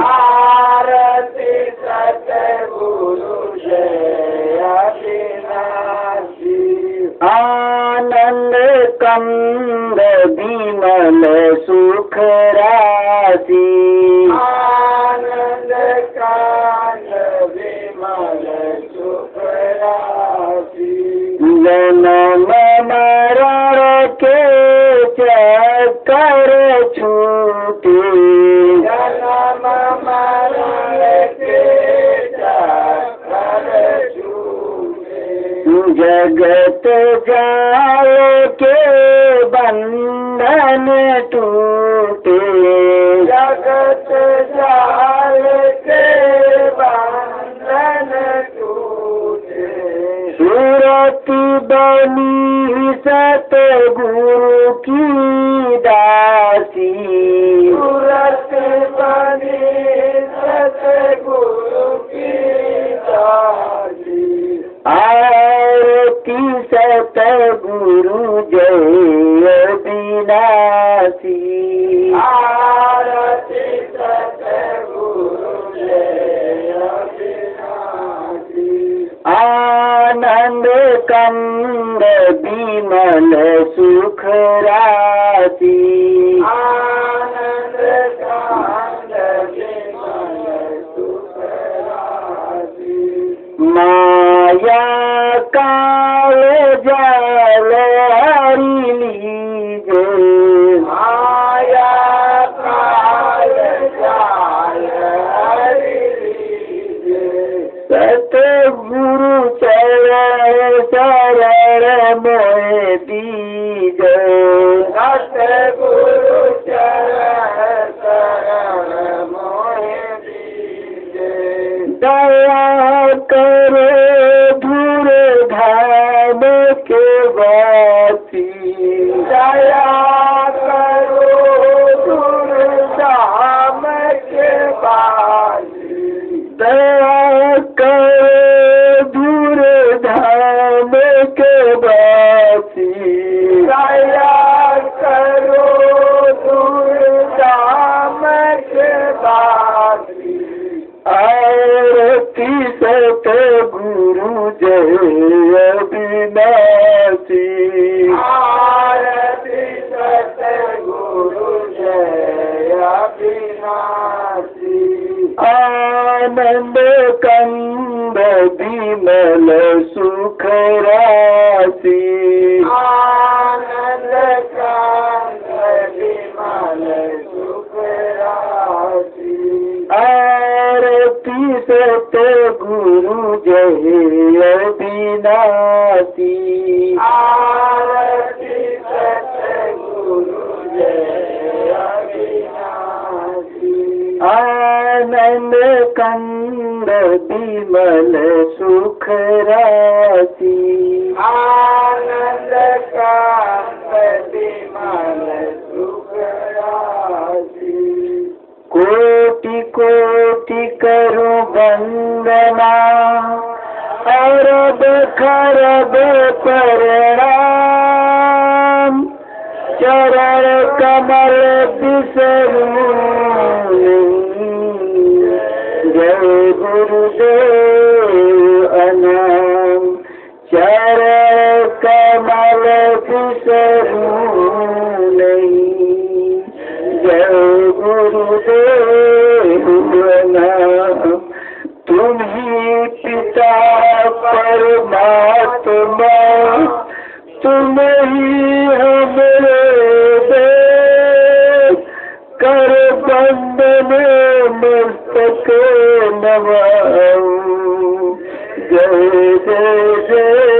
आरती सतगुरु जय अविनाशी। आनंद कंद विमल सुख राशि, आनंद कंद विमल सुख राशि। जन्म मरण के चक्कर छूटे, जन्म मरण के चक्कर छूटे। जगत जाल के बंधन टूटे, जगत जाल के बंधन टूटे। सूरति बनी सतगुरु की दासी, सूरत बनी सतगुरु की दासी। आरती सतगुरु जय अविनाशी, आरती सतगुरु जय अविनाशी। आनंद कंद विमल सुख राशि, आनंद कंद विमल सुख राशि। माया काल जाल हरि लीजे, माया काल जाल हरि लीजे। सतगुरु चरण शरण मोहि दीजे, सतगुरु चरण शरण मोहि दीजे। दया करो धूर धाम के वासी, दया करो धूर धाम के वासी। दया करो धूर धाम के वासी, दया करो धूर धाम के वासी। आरती सतगुरु जय अविनाशी, आरती सतगुरु जय अविनाशी। आनंद कंद विमल सुख राशि, आनंद कंद विमल सुख राशि। आरती सतगुरु जय अविनाशी, आरती सतगुरु जय अविनाशी। आनंद कंद विमल सुख राशि, आनंद कंद विमल सुख राशि। कोटि कोटि करूं वंदना, अरब खरब प्रणाम। चरण कमल बिसरूं नहीं, जय गुरुदेव अनाम। चरण कमल बिसरूं नहीं, जय गुरुदेव अनाम। तुम ही पिता परमात्मा, तुम ही हमरे देव। कर बंदन मस्तक नवाऊं, जय जय जय